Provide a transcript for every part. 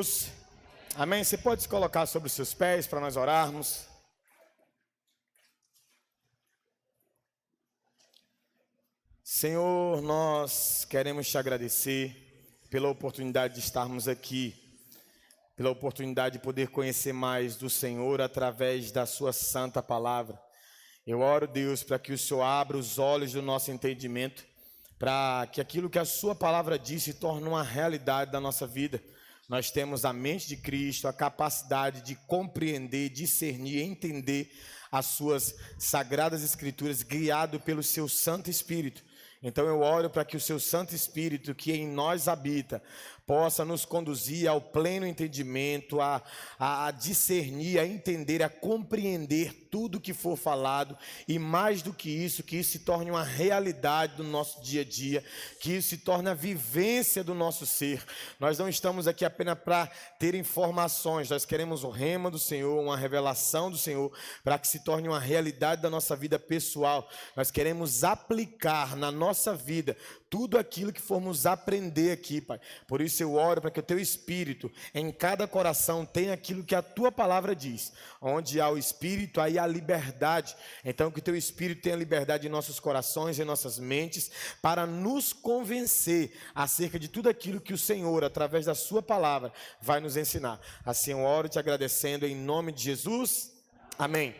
Jesus. Amém? Você pode se colocar sobre os seus pés para nós orarmos. Senhor, nós queremos te agradecer pela oportunidade de estarmos aqui, pela oportunidade de poder conhecer mais do Senhor através da sua santa palavra. Eu oro, Deus, para que o Senhor abra os olhos do nosso entendimento, para que aquilo que a sua palavra diz se torne uma realidade da nossa vida. Nós temos a mente de Cristo, a capacidade de compreender, discernir, entender as suas sagradas escrituras, guiado pelo seu Santo Espírito. Então eu oro para que o seu Santo Espírito, que em nós habita, possa nos conduzir ao pleno entendimento, a discernir, a entender, a compreender tudo que for falado, e mais do que isso se torne uma realidade do nosso dia a dia, que isso se torne a vivência do nosso ser. Nós não estamos aqui apenas para ter informações, nós queremos o rema do Senhor, uma revelação do Senhor, para que se torne uma realidade da nossa vida pessoal. Nós queremos aplicar na nossa vida tudo aquilo que formos aprender aqui, Pai. Por isso eu oro para que o Teu Espírito, em cada coração, tenha aquilo que a Tua palavra diz. Onde há o Espírito, aí há liberdade. Então que o Teu Espírito tenha liberdade em nossos corações, em nossas mentes, para nos convencer acerca de tudo aquilo que o Senhor, através da Sua palavra, vai nos ensinar. Assim eu oro te agradecendo em nome de Jesus. Amém.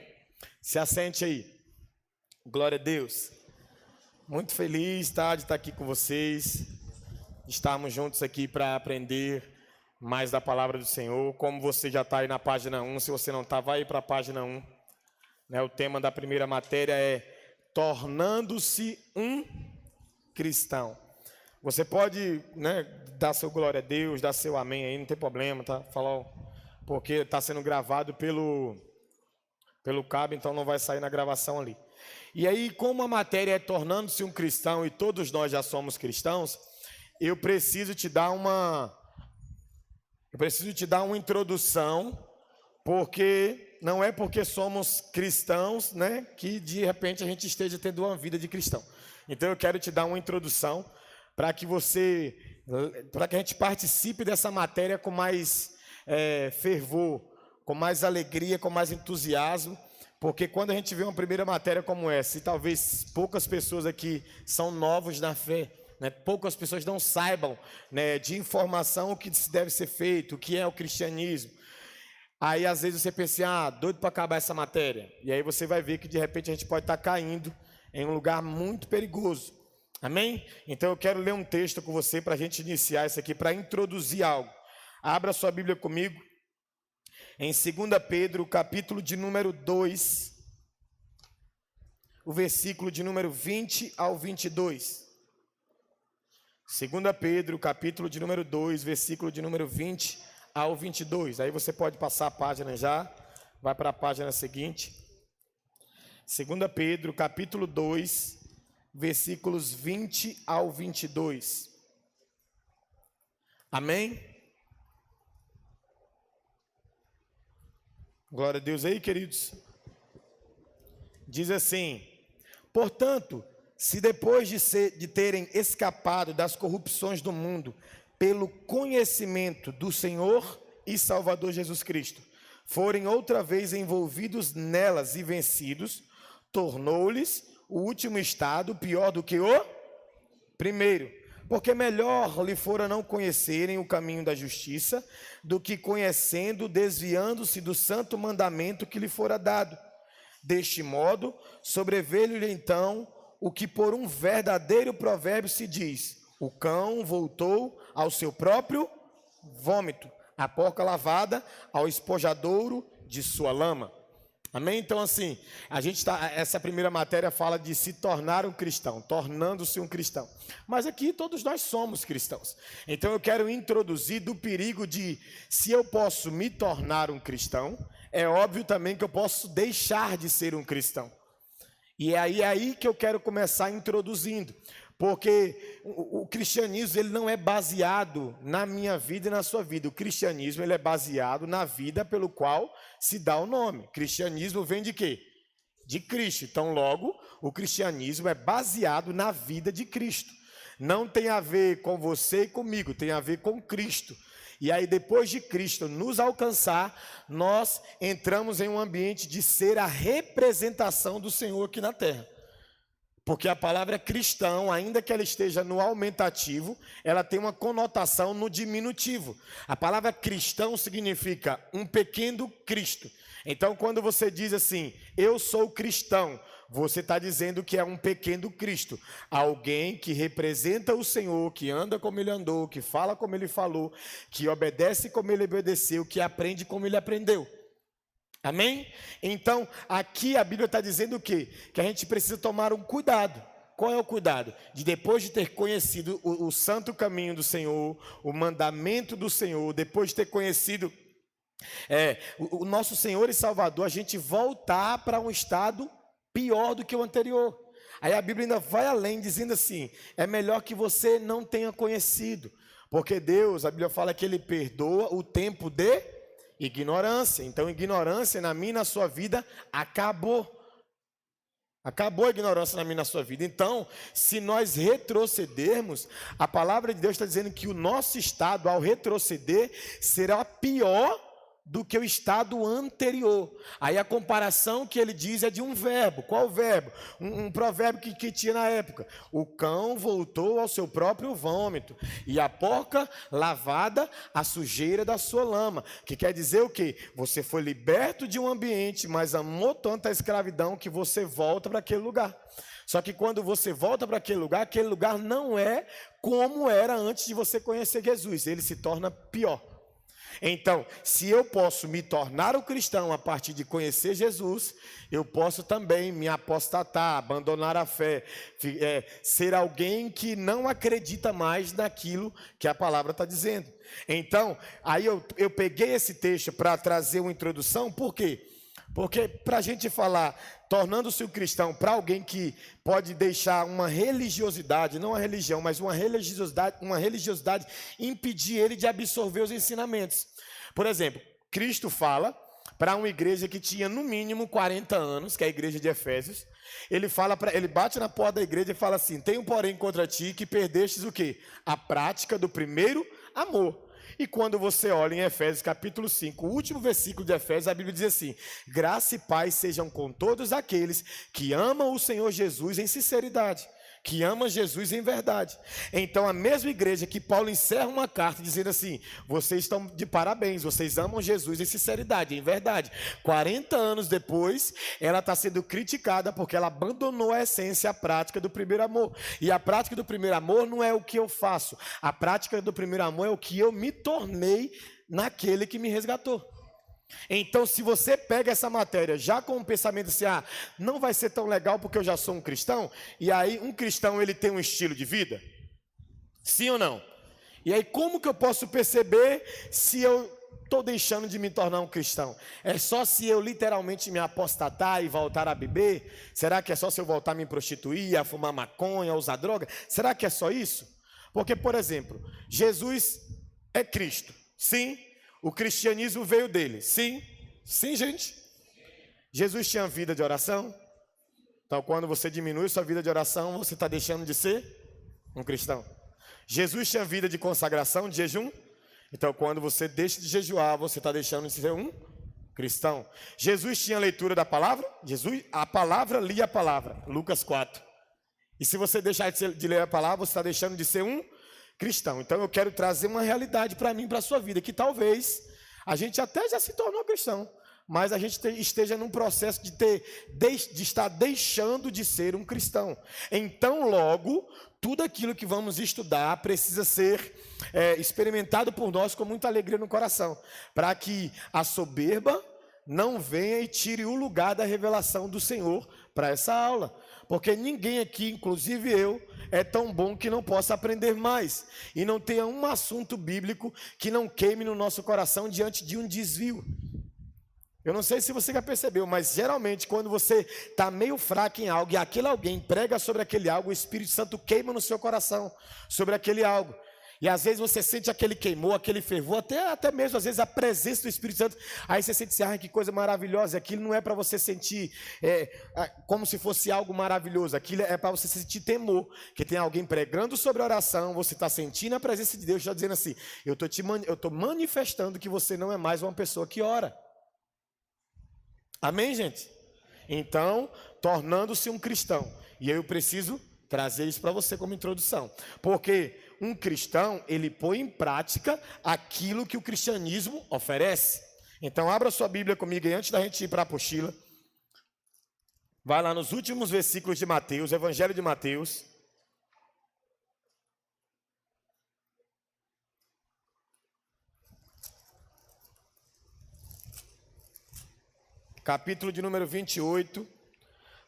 Se assente aí. Glória a Deus. Muito feliz, de estar aqui com vocês, estarmos juntos aqui para aprender mais da palavra do Senhor. Como você já está aí na página 1, se você não está, vai para a página 1. O tema da primeira matéria é tornando-se um cristão. Você pode dar seu glória a Deus, dar seu amém aí, não tem problema, tá? Falar, porque está sendo gravado pelo cabo, então não vai sair na gravação ali. E aí, como a matéria é tornando-se um cristão e todos nós já somos cristãos, eu preciso te dar uma introdução, porque não é porque somos cristãos, que de repente a gente esteja tendo uma vida de cristão. Então eu quero te dar uma introdução para que a gente participe dessa matéria com mais fervor, com mais alegria, com mais entusiasmo. Porque quando a gente vê uma primeira matéria como essa, e talvez poucas pessoas aqui são novos na fé, poucas pessoas não saibam de informação o que deve ser feito, o que é o cristianismo. Aí às vezes você pensa, doido para acabar essa matéria. E aí você vai ver que de repente a gente pode estar caindo em um lugar muito perigoso. Amém? Então eu quero ler um texto com você para a gente iniciar isso aqui, para introduzir algo. Abra sua Bíblia comigo. Em 2 Pedro, capítulo de número 2, o versículo de número 20 ao 22. 2 Pedro, capítulo de número 2, versículo de número 20 ao 22. Aí você pode passar a página já, vai para a página seguinte. 2 Pedro, capítulo 2, versículos 20 ao 22. Amém? Glória a Deus aí, queridos. Diz assim: portanto, se depois de terem escapado das corrupções do mundo, pelo conhecimento do Senhor e Salvador Jesus Cristo, forem outra vez envolvidos nelas e vencidos, tornou-lhes o último estado pior do que o primeiro. Porque melhor lhe fora não conhecerem o caminho da justiça, do que conhecendo, desviando-se do santo mandamento que lhe fora dado. Deste modo, sobreveio-lhe então o que por um verdadeiro provérbio se diz: o cão voltou ao seu próprio vômito, a porca lavada ao espojadouro de sua lama. Amém? Então assim, essa primeira matéria fala de se tornar um cristão, tornando-se um cristão. Mas aqui todos nós somos cristãos. Então eu quero introduzir do perigo de, se eu posso me tornar um cristão, é óbvio também que eu posso deixar de ser um cristão. E é aí que eu quero começar introduzindo. Porque o cristianismo ele não é baseado na minha vida e na sua vida. O cristianismo ele é baseado na vida pelo qual se dá o nome. Cristianismo vem de quê? De Cristo. Então, logo, o cristianismo é baseado na vida de Cristo. Não tem a ver com você e comigo, tem a ver com Cristo. E aí, depois de Cristo nos alcançar, nós entramos em um ambiente de ser a representação do Senhor aqui na terra. Porque a palavra cristão, ainda que ela esteja no aumentativo, ela tem uma conotação no diminutivo. A palavra cristão significa um pequeno Cristo. Então, quando você diz assim, eu sou cristão, você está dizendo que é um pequeno Cristo. Alguém que representa o Senhor, que anda como ele andou, que fala como ele falou, que obedece como ele obedeceu, que aprende como ele aprendeu. Amém? Então, aqui a Bíblia está dizendo o quê? Que a gente precisa tomar um cuidado. Qual é o cuidado? De depois de ter conhecido o santo caminho do Senhor, o mandamento do Senhor, depois de ter conhecido o nosso Senhor e Salvador, a gente voltar para um estado pior do que o anterior. Aí a Bíblia ainda vai além, dizendo assim, é melhor que você não tenha conhecido, porque Deus, a Bíblia fala que Ele perdoa o tempo de ignorância. Então, ignorância na minha e na sua vida acabou. Acabou a ignorância na minha e na sua vida. Então, se nós retrocedermos, a palavra de Deus está dizendo que o nosso estado, ao retroceder, será pior do que o estado anterior. Aí a comparação que ele diz é de um verbo. Qual verbo? Um provérbio que tinha na época. O cão voltou ao seu próprio vômito, e a porca lavada a sujeira da sua lama. Que quer dizer o quê? Você foi liberto de um ambiente, mas amou tanto a escravidão que você volta para aquele lugar. Só que quando você volta para aquele lugar não é como era antes de você conhecer Jesus. Ele se torna pior. Então, se eu posso me tornar um cristão a partir de conhecer Jesus, eu posso também me apostatar, abandonar a fé, ser alguém que não acredita mais naquilo que a palavra está dizendo. Então, aí eu peguei esse texto para trazer uma introdução. Por quê? Porque para a gente falar, tornando-se um cristão, para alguém que pode deixar uma religiosidade, não uma religião, mas uma religiosidade impedir ele de absorver os ensinamentos. Por exemplo, Cristo fala para uma igreja que tinha no mínimo 40 anos, que é a igreja de Efésios. Ele bate na porta da igreja e fala assim: tenho porém contra ti que perdestes o quê? A prática do primeiro amor. E quando você olha em Efésios capítulo 5, o último versículo de Efésios, a Bíblia diz assim: graça e paz sejam com todos aqueles que amam o Senhor Jesus em sinceridade, que amam Jesus em verdade. Então a mesma igreja que Paulo encerra uma carta dizendo assim: vocês estão de parabéns, vocês amam Jesus em sinceridade, em verdade. 40 anos depois, ela está sendo criticada porque ela abandonou a essência, a prática do primeiro amor. E a prática do primeiro amor não é o que eu faço, a prática do primeiro amor é o que eu me tornei naquele que me resgatou. Então, se você pega essa matéria já com um pensamento assim, não vai ser tão legal porque eu já sou um cristão, e aí um cristão ele tem um estilo de vida? Sim ou não? E aí como que eu posso perceber se eu estou deixando de me tornar um cristão? É só se eu literalmente me apostatar e voltar a beber? Será que é só se eu voltar a me prostituir, a fumar maconha, a usar droga? Será que é só isso? Porque, por exemplo, Jesus é Cristo, sim. O cristianismo veio dele, sim? Sim, gente? Jesus tinha vida de oração? Então, quando você diminui sua vida de oração, você está deixando de ser um cristão. Jesus tinha vida de consagração, de jejum? Então, quando você deixa de jejuar, você está deixando de ser um cristão. Jesus tinha leitura da palavra? A palavra lia a palavra, Lucas 4. E se você deixar de ler a palavra, você está deixando de ser um cristão. Então eu quero trazer uma realidade para mim, para a sua vida, que talvez a gente até já se tornou cristão, mas a gente esteja num processo de estar deixando de ser um cristão. Então logo, tudo aquilo que vamos estudar precisa ser experimentado por nós com muita alegria no coração, para que a soberba não venha e tire o lugar da revelação do Senhor para essa aula. Porque ninguém aqui, inclusive eu, é tão bom que não possa aprender mais. E não tenha um assunto bíblico que não queime no nosso coração diante de um desvio. Eu não sei se você já percebeu, mas geralmente quando você está meio fraco em algo e aquele alguém prega sobre aquele algo, o Espírito Santo queima no seu coração sobre aquele algo. E às vezes você sente aquele queimor, aquele fervor, até mesmo às vezes a presença do Espírito Santo. Aí você sente assim, ai, que coisa maravilhosa. Aquilo não é para você sentir como se fosse algo maravilhoso. Aquilo é para você sentir temor. Que tem alguém pregando sobre oração, você está sentindo a presença de Deus, já dizendo assim, eu estou manifestando que você não é mais uma pessoa que ora. Amém, gente? Então, tornando-se um cristão. E eu preciso trazer isso para você como introdução. Porque um cristão, ele põe em prática aquilo que o cristianismo oferece. Então, abra sua Bíblia comigo e antes da gente ir para a apostila, vai lá nos últimos versículos de Mateus, Evangelho de Mateus. Capítulo de número 28,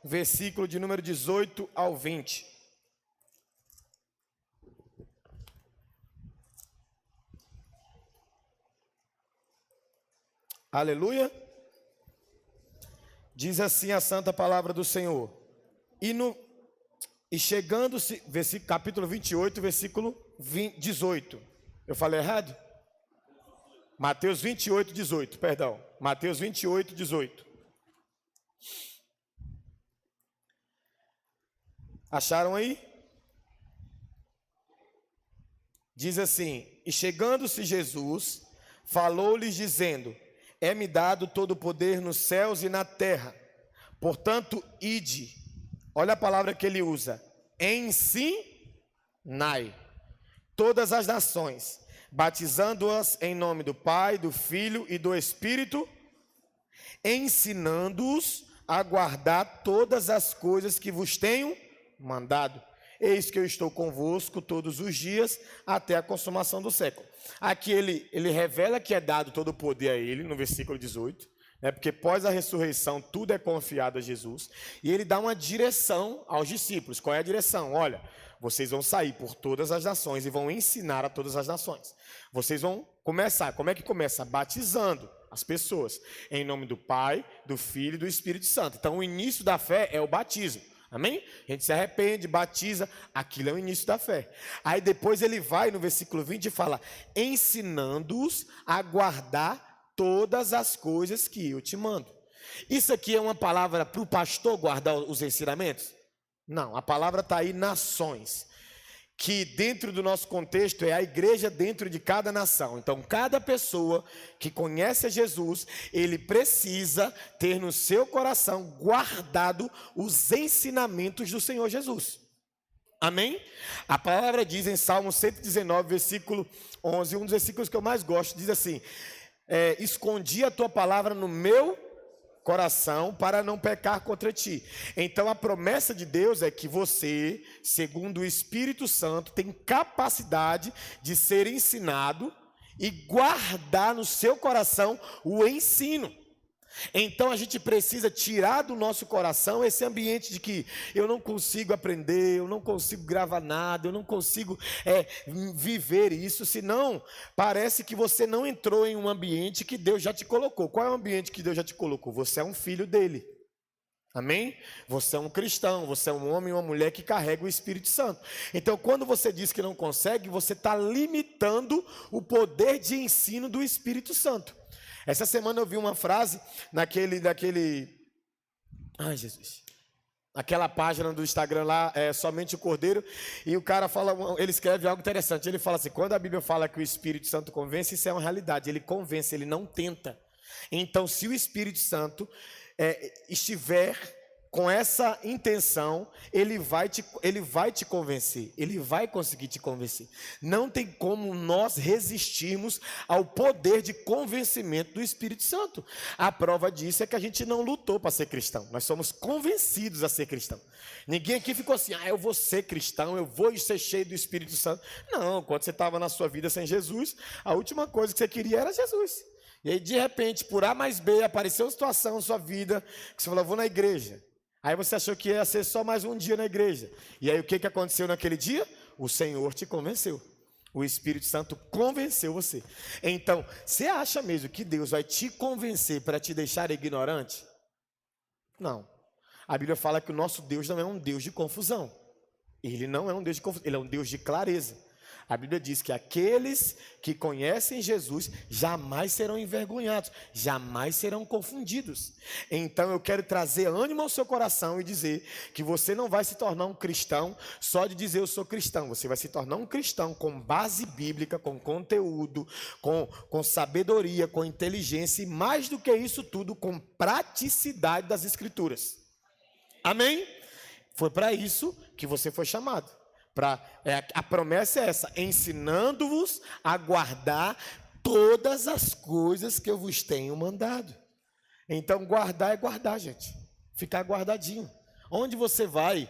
versículo de número 18 ao 20. Aleluia. Diz assim a santa palavra do Senhor. E chegando-se, capítulo 28, versículo 18. Eu falei errado? Mateus 28, 18, perdão. Mateus 28, 18. Acharam aí? Diz assim: e chegando-se Jesus, falou-lhes dizendo: é-me dado todo o poder nos céus e na terra. Portanto, ide. Olha a palavra que ele usa. Ensinai todas as nações, batizando-as em nome do Pai, do Filho e do Espírito, ensinando-os a guardar todas as coisas que vos tenho mandado. Eis que eu estou convosco todos os dias até a consumação do século. Aqui ele revela que é dado todo o poder a ele, no versículo 18, né, porque pós a ressurreição tudo é confiado a Jesus, e ele dá uma direção aos discípulos. Qual é a direção? Olha, vocês vão sair por todas as nações e vão ensinar a todas as nações. Vocês vão começar, como é que começa? Batizando as pessoas, em nome do Pai, do Filho e do Espírito Santo. Então o início da fé é o batismo. Amém? A gente se arrepende, batiza, aquilo é o início da fé. Aí depois ele vai no versículo 20 e fala, ensinando-os a guardar todas as coisas que eu te mando. Isso aqui é uma palavra para o pastor guardar os ensinamentos? Não, a palavra está aí, nações. Que dentro do nosso contexto é a igreja dentro de cada nação. Então, cada pessoa que conhece a Jesus, ele precisa ter no seu coração guardado os ensinamentos do Senhor Jesus. Amém? A palavra diz em Salmo 119, versículo 11, um dos versículos que eu mais gosto, diz assim, escondi a tua palavra no meu coração para não pecar contra ti. Então a promessa de Deus é que você, segundo o Espírito Santo, tem capacidade de ser ensinado e guardar no seu coração o ensino. Então a gente precisa tirar do nosso coração esse ambiente de que eu não consigo aprender, eu não consigo gravar nada, eu não consigo viver isso, senão parece que você não entrou em um ambiente que Deus já te colocou. Qual é o ambiente que Deus já te colocou? Você é um filho dele. Amém? Você é um cristão, você é um homem e uma mulher que carrega o Espírito Santo. Então, quando você diz que não consegue, você está limitando o poder de ensino do Espírito Santo. Essa semana eu vi uma frase ai, Jesus. Aquela página do Instagram lá, Somente o Cordeiro, e o cara fala, ele escreve algo interessante. Ele fala assim: quando a Bíblia fala que o Espírito Santo convence, isso é uma realidade. Ele convence, ele não tenta. Então, se o Espírito Santo estiver com essa intenção, ele vai te convencer, ele vai conseguir te convencer. Não tem como nós resistirmos ao poder de convencimento do Espírito Santo. A prova disso é que a gente não lutou para ser cristão, nós somos convencidos a ser cristão. Ninguém aqui ficou assim, eu vou ser cristão, eu vou ser cheio do Espírito Santo. Não, quando você estava na sua vida sem Jesus, a última coisa que você queria era Jesus. E aí de repente, por A mais B, apareceu uma situação na sua vida, que você falou, vou na igreja. Aí você achou que ia ser só mais um dia na igreja. E aí o que aconteceu naquele dia? O Senhor te convenceu. O Espírito Santo convenceu você. Então, você acha mesmo que Deus vai te convencer para te deixar ignorante? Não. A Bíblia fala que o nosso Deus não é um Deus de confusão. Ele não é um Deus de confusão, ele é um Deus de clareza. A Bíblia diz que aqueles que conhecem Jesus jamais serão envergonhados, jamais serão confundidos. Então eu quero trazer ânimo ao seu coração e dizer que você não vai se tornar um cristão só de dizer eu sou cristão. Você vai se tornar um cristão com base bíblica, com conteúdo, com sabedoria, com inteligência e mais do que isso tudo, com praticidade das Escrituras. Amém? Foi para isso que você foi chamado. A promessa é essa: ensinando-vos a guardar todas as coisas que eu vos tenho mandado. Então guardar é guardar, gente, ficar guardadinho. Onde você vai,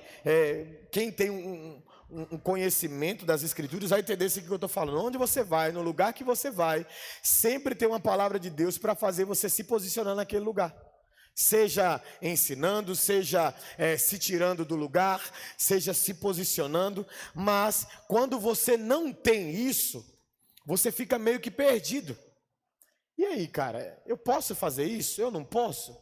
quem tem um conhecimento das Escrituras vai entender isso que eu estou falando. Onde você vai, no lugar que você vai, sempre tem uma palavra de Deus para fazer você se posicionar naquele lugar. Seja ensinando, seja se tirando do lugar, seja se posicionando, mas quando você não tem isso, você fica meio que perdido. E aí, cara, eu posso fazer isso? Eu não posso?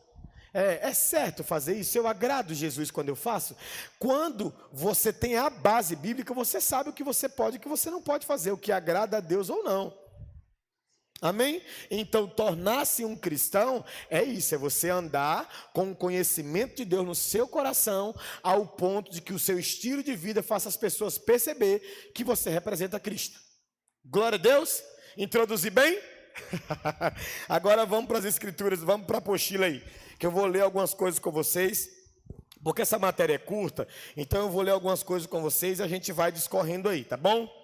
É certo fazer isso? Eu agrado Jesus quando eu faço? Quando você tem a base bíblica, você sabe o que você pode e o que você não pode fazer, o que agrada a Deus ou não. Amém? Então, tornar-se um cristão é isso, é você andar com o conhecimento de Deus no seu coração, ao ponto de que o seu estilo de vida faça as pessoas perceber que você representa Cristo. Glória a Deus? Introduzi bem? Agora vamos para as Escrituras, vamos para a apostila aí, que eu vou ler algumas coisas com vocês, porque essa matéria é curta, então eu vou ler algumas coisas com vocês e a gente vai discorrendo aí, tá bom?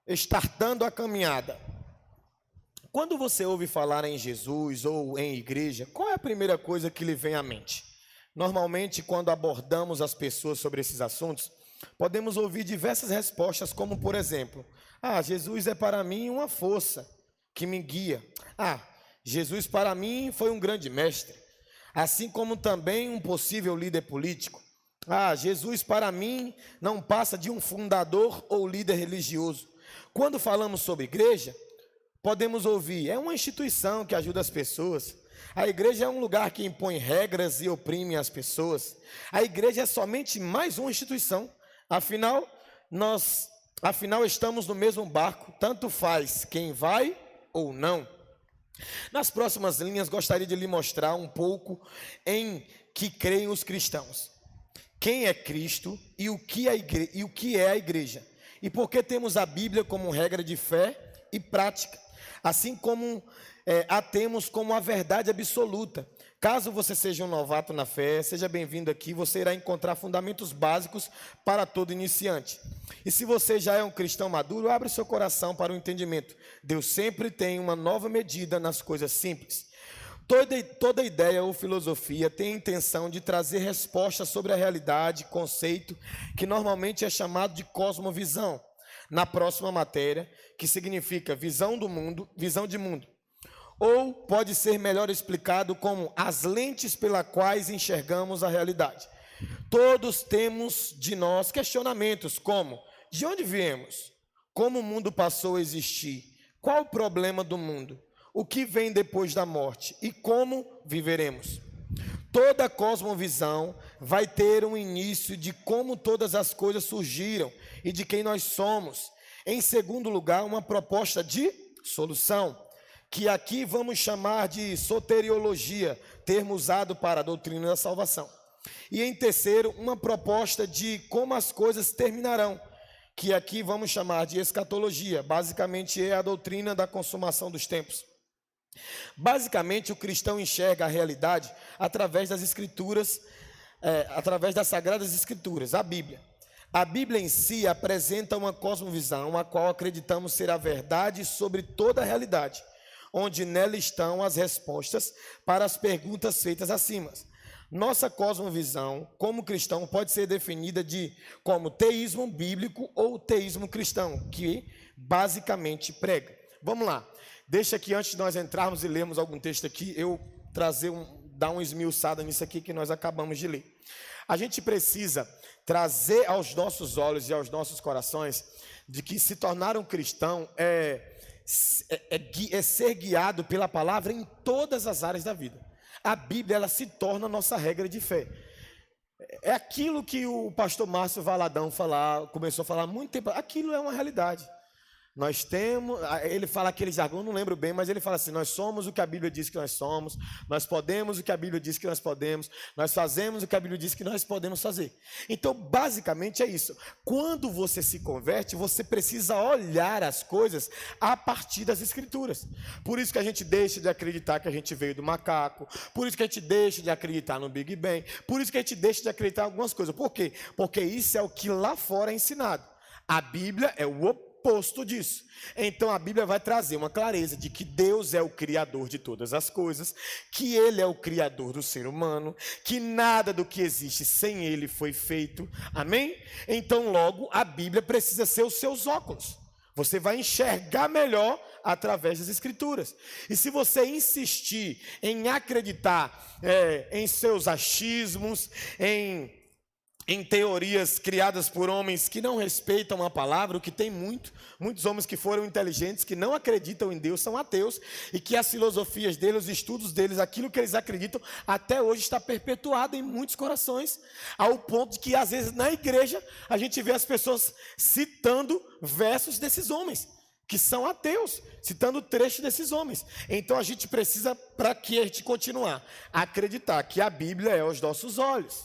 Startando a caminhada. Quando você ouve falar em Jesus ou em igreja, qual é a primeira coisa que lhe vem à mente? Normalmente, quando abordamos as pessoas sobre esses assuntos, podemos ouvir diversas respostas, como por exemplo: Jesus é para mim uma força que me guia. Jesus para mim foi um grande mestre, assim como também um possível líder político. Jesus para mim não passa de um fundador ou líder religioso. Quando falamos sobre igreja, podemos ouvir: é uma instituição que ajuda as pessoas. A igreja é um lugar que impõe regras e oprime as pessoas. A igreja é somente mais uma instituição. Afinal, estamos no mesmo barco, tanto faz quem vai ou não. Nas próximas linhas, gostaria de lhe mostrar um pouco em que creem os cristãos. Quem é Cristo e o que é a igreja. E por que temos a Bíblia como regra de fé e prática, assim como a temos como a verdade absoluta. Caso você seja um novato na fé, seja bem-vindo aqui, você irá encontrar fundamentos básicos para todo iniciante. E se você já é um cristão maduro, abre seu coração para o entendimento. Deus sempre tem uma nova medida nas coisas simples. Toda ideia ou filosofia tem a intenção de trazer respostas sobre a realidade, conceito, que normalmente é chamado de cosmovisão, na próxima matéria, que significa visão de mundo, ou pode ser melhor explicado como as lentes pelas quais enxergamos a realidade. Todos temos de nós questionamentos como: de onde viemos? Como o mundo passou a existir? Qual o problema do mundo? O que vem depois da morte e como viveremos? Toda cosmovisão vai ter um início de como todas as coisas surgiram e de quem nós somos. Em segundo lugar, uma proposta de solução, que aqui vamos chamar de soteriologia, termo usado para a doutrina da salvação. E em terceiro, uma proposta de como as coisas terminarão, que aqui vamos chamar de escatologia, basicamente é a doutrina da consumação dos tempos. Basicamente, o cristão enxerga a realidade através das escrituras, através das sagradas escrituras, a Bíblia. A Bíblia em si apresenta uma cosmovisão, a qual acreditamos ser a verdade sobre toda a realidade, onde nela estão as respostas para as perguntas feitas acima. Nossa cosmovisão, como cristão, pode ser definida como teísmo bíblico ou teísmo cristão, que basicamente prega. Vamos lá. Deixa que antes de nós entrarmos e lermos algum texto aqui, eu dar uma esmiuçada nisso aqui que nós acabamos de ler. A gente precisa trazer aos nossos olhos e aos nossos corações de que se tornar um cristão é ser guiado pela palavra em todas as áreas da vida. A Bíblia, ela se torna a nossa regra de fé. É aquilo que o pastor Márcio Valadão começou a falar há muito tempo. Aquilo é uma realidade. Nós temos, ele fala aquele jargão, não lembro bem, mas ele fala assim: nós somos o que a Bíblia diz que nós somos, nós podemos o que a Bíblia diz que nós podemos, nós fazemos o que a Bíblia diz que nós podemos fazer. Então, basicamente é isso. Quando você se converte, você precisa olhar as coisas a partir das Escrituras. Por isso que a gente deixa de acreditar que a gente veio do macaco, por isso que a gente deixa de acreditar no Big Bang, por isso que a gente deixa de acreditar em algumas coisas. Por quê? Porque isso é o que lá fora é ensinado. A Bíblia é o oposto disso. Então a Bíblia vai trazer uma clareza de que Deus é o criador de todas as coisas, que Ele é o criador do ser humano, que nada do que existe sem Ele foi feito. Amém? Então logo a Bíblia precisa ser os seus óculos. Você vai enxergar melhor através das Escrituras. E se você insistir em acreditar em seus achismos, em teorias criadas por homens que não respeitam a palavra, o que tem muitos homens que foram inteligentes, que não acreditam em Deus, são ateus, e que as filosofias deles, os estudos deles, aquilo que eles acreditam, até hoje está perpetuado em muitos corações, ao ponto de que às vezes na igreja a gente vê as pessoas citando versos desses homens, que são ateus, citando trechos desses homens. Então a gente precisa, para que a gente continuar a acreditar que a Bíblia é aos nossos olhos.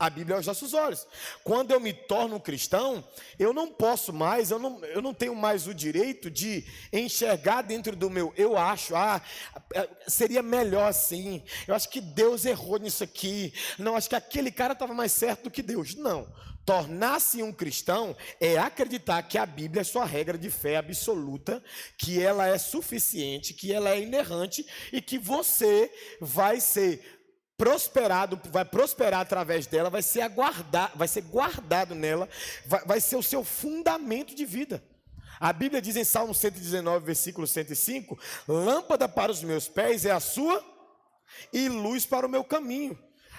A Bíblia é aos nossos olhos. Quando eu me torno um cristão, eu não posso mais, eu não tenho mais o direito de enxergar dentro do meu, eu acho, seria melhor assim, eu acho que Deus errou nisso aqui, não, acho que aquele cara estava mais certo do que Deus. Não, tornar-se um cristão é acreditar que a Bíblia é sua regra de fé absoluta, que ela é suficiente, que ela é inerrante e que você vai ser prosperado, vai prosperar através dela, vai ser guardado nela, vai ser o seu fundamento de vida. A Bíblia diz em Salmo 119, versículo 105, lâmpada para os meus pés é a sua e luz para o meu caminho.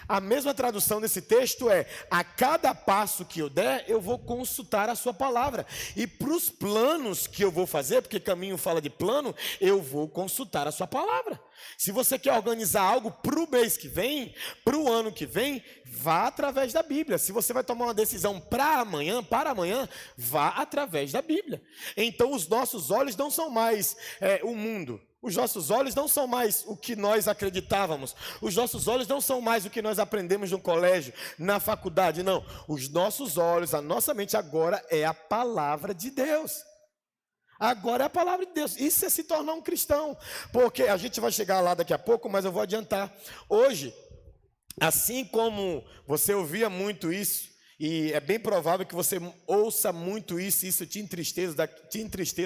A mesma tradução desse texto é: a cada passo que eu der, eu vou consultar a sua palavra. E para os planos que eu vou fazer, porque caminho fala de plano, eu vou consultar a sua palavra. Se você quer organizar algo para o mês que vem, para o ano que vem, vá através da Bíblia. Se você vai tomar uma decisão para amanhã, vá através da Bíblia. Então os nossos olhos não são mais o mundo. Os nossos olhos não são mais o que nós acreditávamos. Os nossos olhos não são mais o que nós aprendemos no colégio, na faculdade, não. Os nossos olhos, a nossa mente agora é a palavra de Deus. Agora é a palavra de Deus. Isso é se tornar um cristão. Porque a gente vai chegar lá daqui a pouco, mas eu vou adiantar. Hoje, assim como você ouvia muito isso, e é bem provável que você ouça muito isso, e isso te entristeça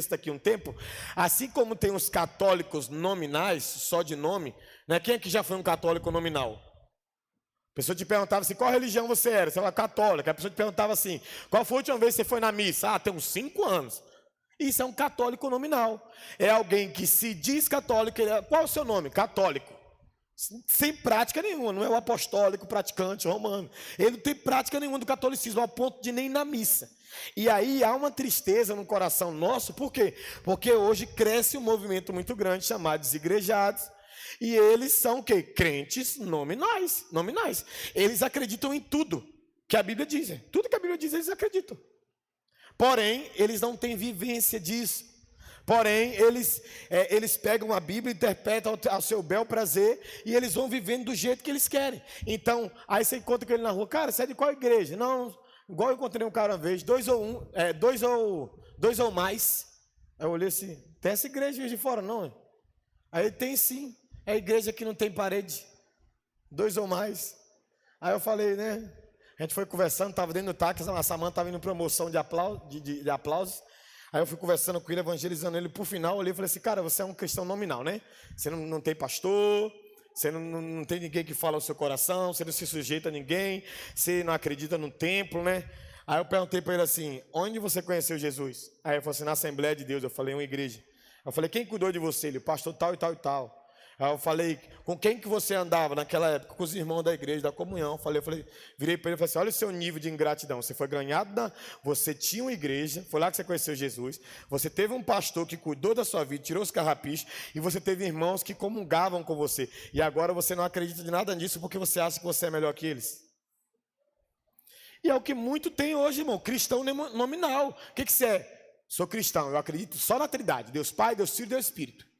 daqui a um tempo. Assim como tem os católicos nominais, só de nome, né? Quem é que já foi um católico nominal? A pessoa te perguntava assim: qual religião você era? Você era católica. A pessoa te perguntava assim: qual foi a última vez que você foi na missa? Tem uns 5 anos. Isso é um católico nominal. É alguém que se diz católico. Qual é o seu nome? Católico. Sem prática nenhuma, não é o apostólico praticante romano. Ele não tem prática nenhuma do catolicismo, ao ponto de nem ir na missa. E aí há uma tristeza no coração nosso, por quê? Porque hoje cresce um movimento muito grande chamado desigrejados, e eles são o quê? Crentes nominais. Eles acreditam em tudo que a Bíblia diz. Tudo que a Bíblia diz, eles acreditam. Porém, eles não têm vivência disso. Porém, eles pegam a Bíblia, interpretam ao seu bel prazer, e eles vão vivendo do jeito que eles querem. Então, aí você encontra com ele na rua: cara, você é de qual igreja? Não, igual eu encontrei um cara uma vez, dois ou mais. Aí eu olhei assim: tem essa igreja de fora não? Aí tem sim, é a igreja que não tem parede, 2 ou mais. Aí eu falei, né? A gente foi conversando, estava dentro do táxi, a Samanta estava indo em promoção de aplausos. Aí eu fui conversando com ele, evangelizando ele. Por final, eu olhei e falei assim: cara, você é um cristão nominal, né? Você não tem pastor, você não tem ninguém que fala ao seu coração, você não se sujeita a ninguém, você não acredita no templo, né? Aí eu perguntei para ele assim: onde você conheceu Jesus? Aí ele falou assim: na Assembleia de Deus. Eu falei: uma igreja. Eu falei: quem cuidou de você? Ele: o pastor tal e tal e tal. Aí eu falei, com quem que você andava naquela época? Com os irmãos da igreja, da comunhão. Virei para ele e falei assim, olha o seu nível de ingratidão. Você foi ganhado, você tinha uma igreja, foi lá que você conheceu Jesus. Você teve um pastor que cuidou da sua vida, tirou os carrapichos, e você teve irmãos que comungavam com você. E agora você não acredita de nada nisso porque você acha que você é melhor que eles. E é o que muito tem hoje, irmão, cristão nominal. O que você é? Sou cristão, eu acredito só na Trindade, Deus Pai, Deus Filho e Deus Espírito.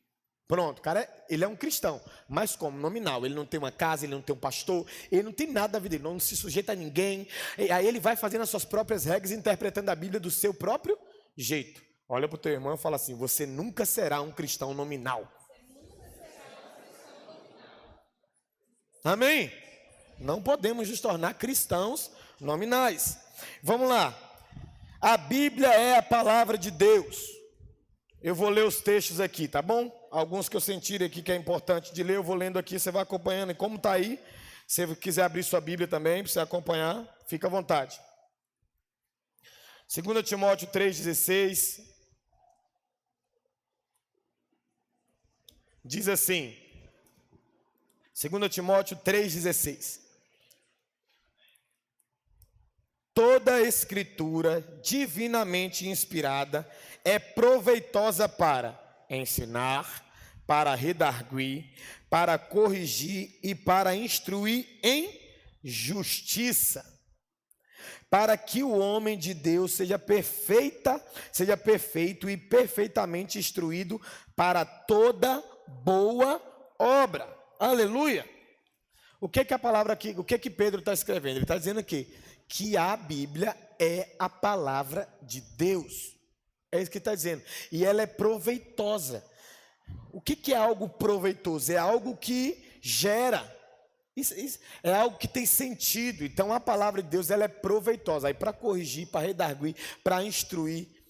Pronto, cara, ele é um cristão, mas como nominal, ele não tem uma casa, ele não tem um pastor, ele não tem nada na vida, ele não se sujeita a ninguém, e aí ele vai fazendo as suas próprias regras, interpretando a Bíblia do seu próprio jeito. Olha para o teu irmão e fala assim, você nunca será um cristão nominal. Amém? Não podemos nos tornar cristãos nominais. Vamos lá, a Bíblia é a palavra de Deus. Eu vou ler os textos aqui, tá bom? Alguns que eu sentir aqui que é importante de ler, eu vou lendo aqui, você vai acompanhando. E como está aí, se você quiser abrir sua Bíblia também, para você acompanhar, fica à vontade. 2 Timóteo 3,16. Diz assim, 2 Timóteo 3,16. Toda a escritura divinamente inspirada é proveitosa para ensinar, para redarguir, para corrigir e para instruir em justiça, para que o homem de Deus seja perfeito e perfeitamente instruído para toda boa obra. Aleluia! O que a palavra aqui, o que Pedro está escrevendo? Ele está dizendo aqui que a Bíblia é a palavra de Deus. É isso que ele está dizendo. E ela é proveitosa. O que é algo proveitoso? É algo que gera. Isso é algo que tem sentido. Então a palavra de Deus ela é proveitosa. Aí para corrigir, para redarguir, para instruir.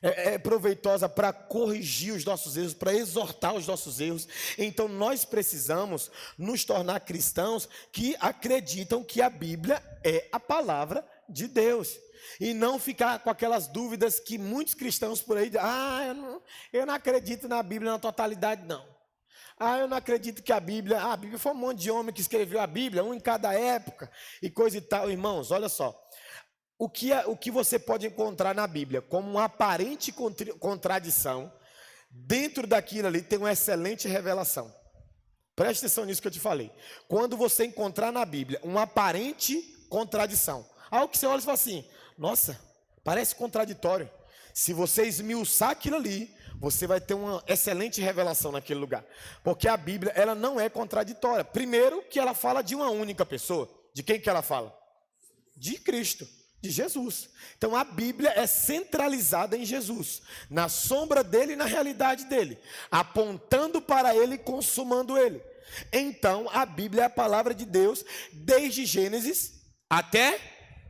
É proveitosa para corrigir os nossos erros, para exortar os nossos erros. Então nós precisamos nos tornar cristãos que acreditam que a Bíblia é a palavra de Deus. E não ficar com aquelas dúvidas que muitos cristãos por aí dizem, eu não acredito na Bíblia na totalidade não. Eu não acredito que a Bíblia foi um monte de homem que escreveu a Bíblia, um em cada época e coisa e tal. Irmãos, olha só. O que você pode encontrar na Bíblia como uma aparente contradição, dentro daquilo ali tem uma excelente revelação. Preste atenção nisso que eu te falei. Quando você encontrar na Bíblia uma aparente contradição, algo que você olha e fala assim, nossa, parece contraditório. Se você esmiuçar aquilo ali, você vai ter uma excelente revelação naquele lugar. Porque a Bíblia, ela não é contraditória. Primeiro que ela fala de uma única pessoa. De quem que ela fala? De Cristo. De Jesus. Então a Bíblia é centralizada em Jesus, na sombra dele e na realidade dele, apontando para ele e consumando ele. Então a Bíblia é a palavra de Deus desde Gênesis até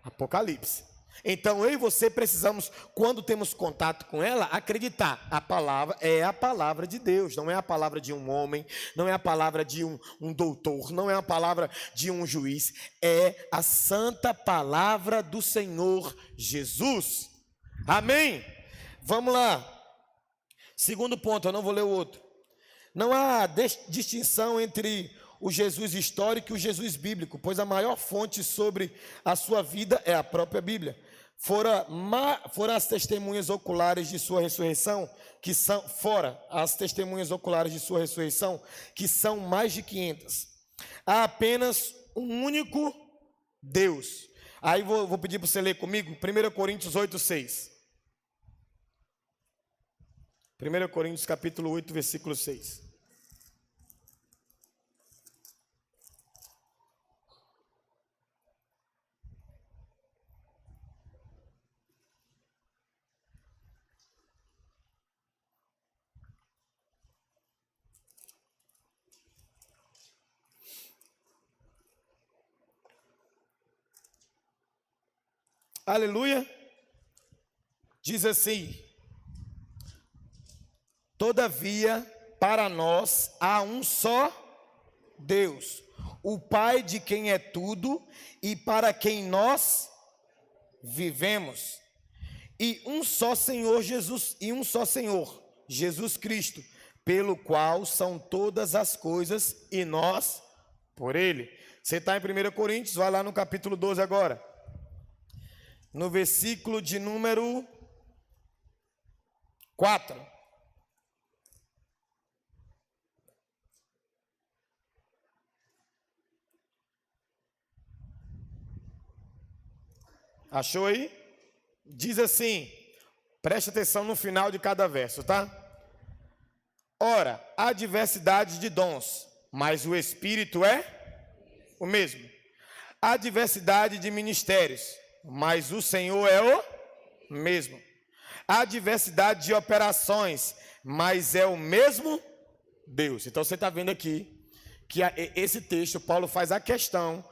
Apocalipse. Então eu e você precisamos, quando temos contato com ela, acreditar. A palavra é a palavra de Deus, não é a palavra de um homem, não é a palavra de um doutor, não é a palavra de um juiz, é a santa palavra do Senhor Jesus. Amém? Vamos lá. Segundo ponto, eu não vou ler o outro. Não há distinção entre o Jesus histórico e o Jesus bíblico, pois a maior fonte sobre a sua vida é a própria Bíblia. Fora as testemunhas oculares de sua ressurreição, que são mais de 500. Há apenas um único Deus. Aí vou pedir para você ler comigo, 1 Coríntios 8:6. 1 Coríntios capítulo 8, versículo 6. Aleluia. Diz assim: todavia, para nós há um só Deus, o Pai de quem é tudo e para quem nós vivemos, e um só Senhor Jesus Cristo, pelo qual são todas as coisas, e nós por ele. Você está em 1 Coríntios, vai lá no capítulo 12 agora. No versículo de número 4. Achou aí? Diz assim, preste atenção no final de cada verso, tá? Ora, há diversidade de dons, mas o Espírito é o mesmo. Há diversidade de ministérios, mas o Senhor é o mesmo. Há diversidade de operações, mas é o mesmo Deus. Então você está vendo aqui que esse texto, Paulo faz a questão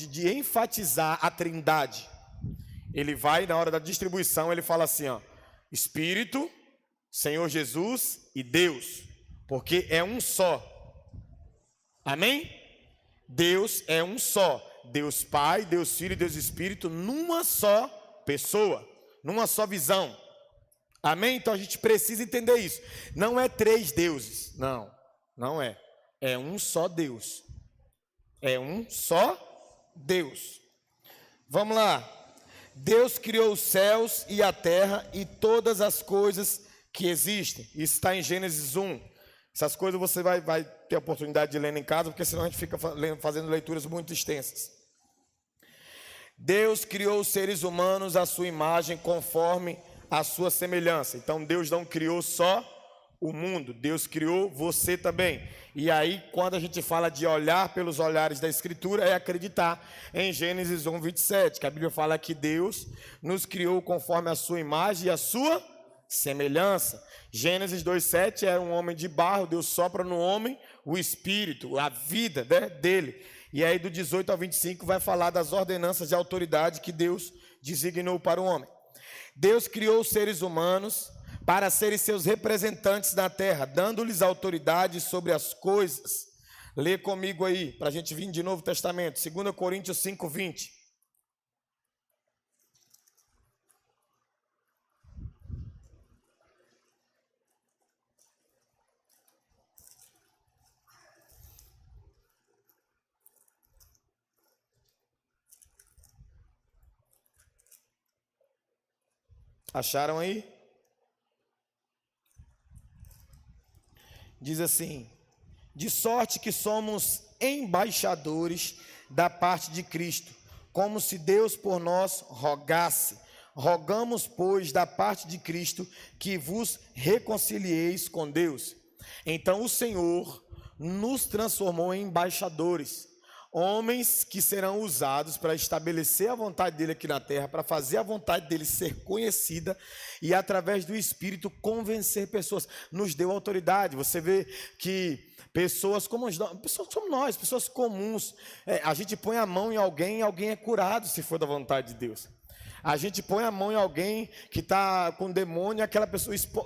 de enfatizar a trindade. Ele vai, na hora da distribuição, ele fala assim, ó, Espírito, Senhor Jesus e Deus, porque é um só. Amém? Deus é um só. Deus Pai, Deus Filho e Deus Espírito, numa só pessoa, numa só visão. Amém? Então a gente precisa entender isso. Não é 3 deuses, não é. É um só Deus. É um só Deus. Vamos lá. Deus criou os céus e a terra e todas as coisas que existem. Isso está em Gênesis 1. Essas coisas você vai ter a oportunidade de ler em casa, porque senão a gente fica fazendo leituras muito extensas. Deus criou os seres humanos à sua imagem, conforme a sua semelhança. Então Deus não criou só o mundo, Deus criou você também. E aí, quando a gente fala de olhar pelos olhares da Escritura, é acreditar em Gênesis 1, 27, que a Bíblia fala que Deus nos criou conforme a sua imagem e a sua semelhança. Gênesis 2:7 era um homem de barro, Deus sopra no homem o espírito, a vida, né, dele. E aí do 18 ao 25 vai falar das ordenanças de autoridade que Deus designou para o homem. Deus criou os seres humanos para serem seus representantes na terra, dando-lhes autoridade sobre as coisas. Lê comigo aí, para a gente vir de Novo Testamento, 2 Coríntios 5:20. Acharam aí? Diz assim: de sorte que somos embaixadores da parte de Cristo, como se Deus por nós rogasse. Rogamos, pois, da parte de Cristo, que vos reconcilieis com Deus. Então o Senhor nos transformou em embaixadores, homens que serão usados para estabelecer a vontade dele aqui na terra, para fazer a vontade dele ser conhecida e através do Espírito convencer pessoas. Nos deu autoridade. Você vê que pessoas como nós, pessoas comuns, a gente põe a mão em alguém e alguém é curado se for da vontade de Deus. A gente põe a mão em alguém que está com demônio,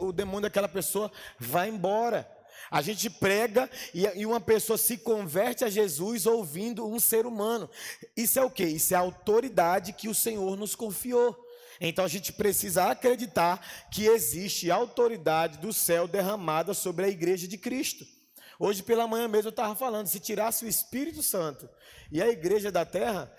o demônio daquela pessoa vai embora. A gente prega e uma pessoa se converte a Jesus ouvindo um ser humano. Isso é o quê? Isso é a autoridade que o Senhor nos confiou. Então a gente precisa acreditar que existe autoridade do céu derramada sobre a igreja de Cristo. Hoje pela manhã mesmo eu estava falando, se tirasse o Espírito Santo e a igreja da terra,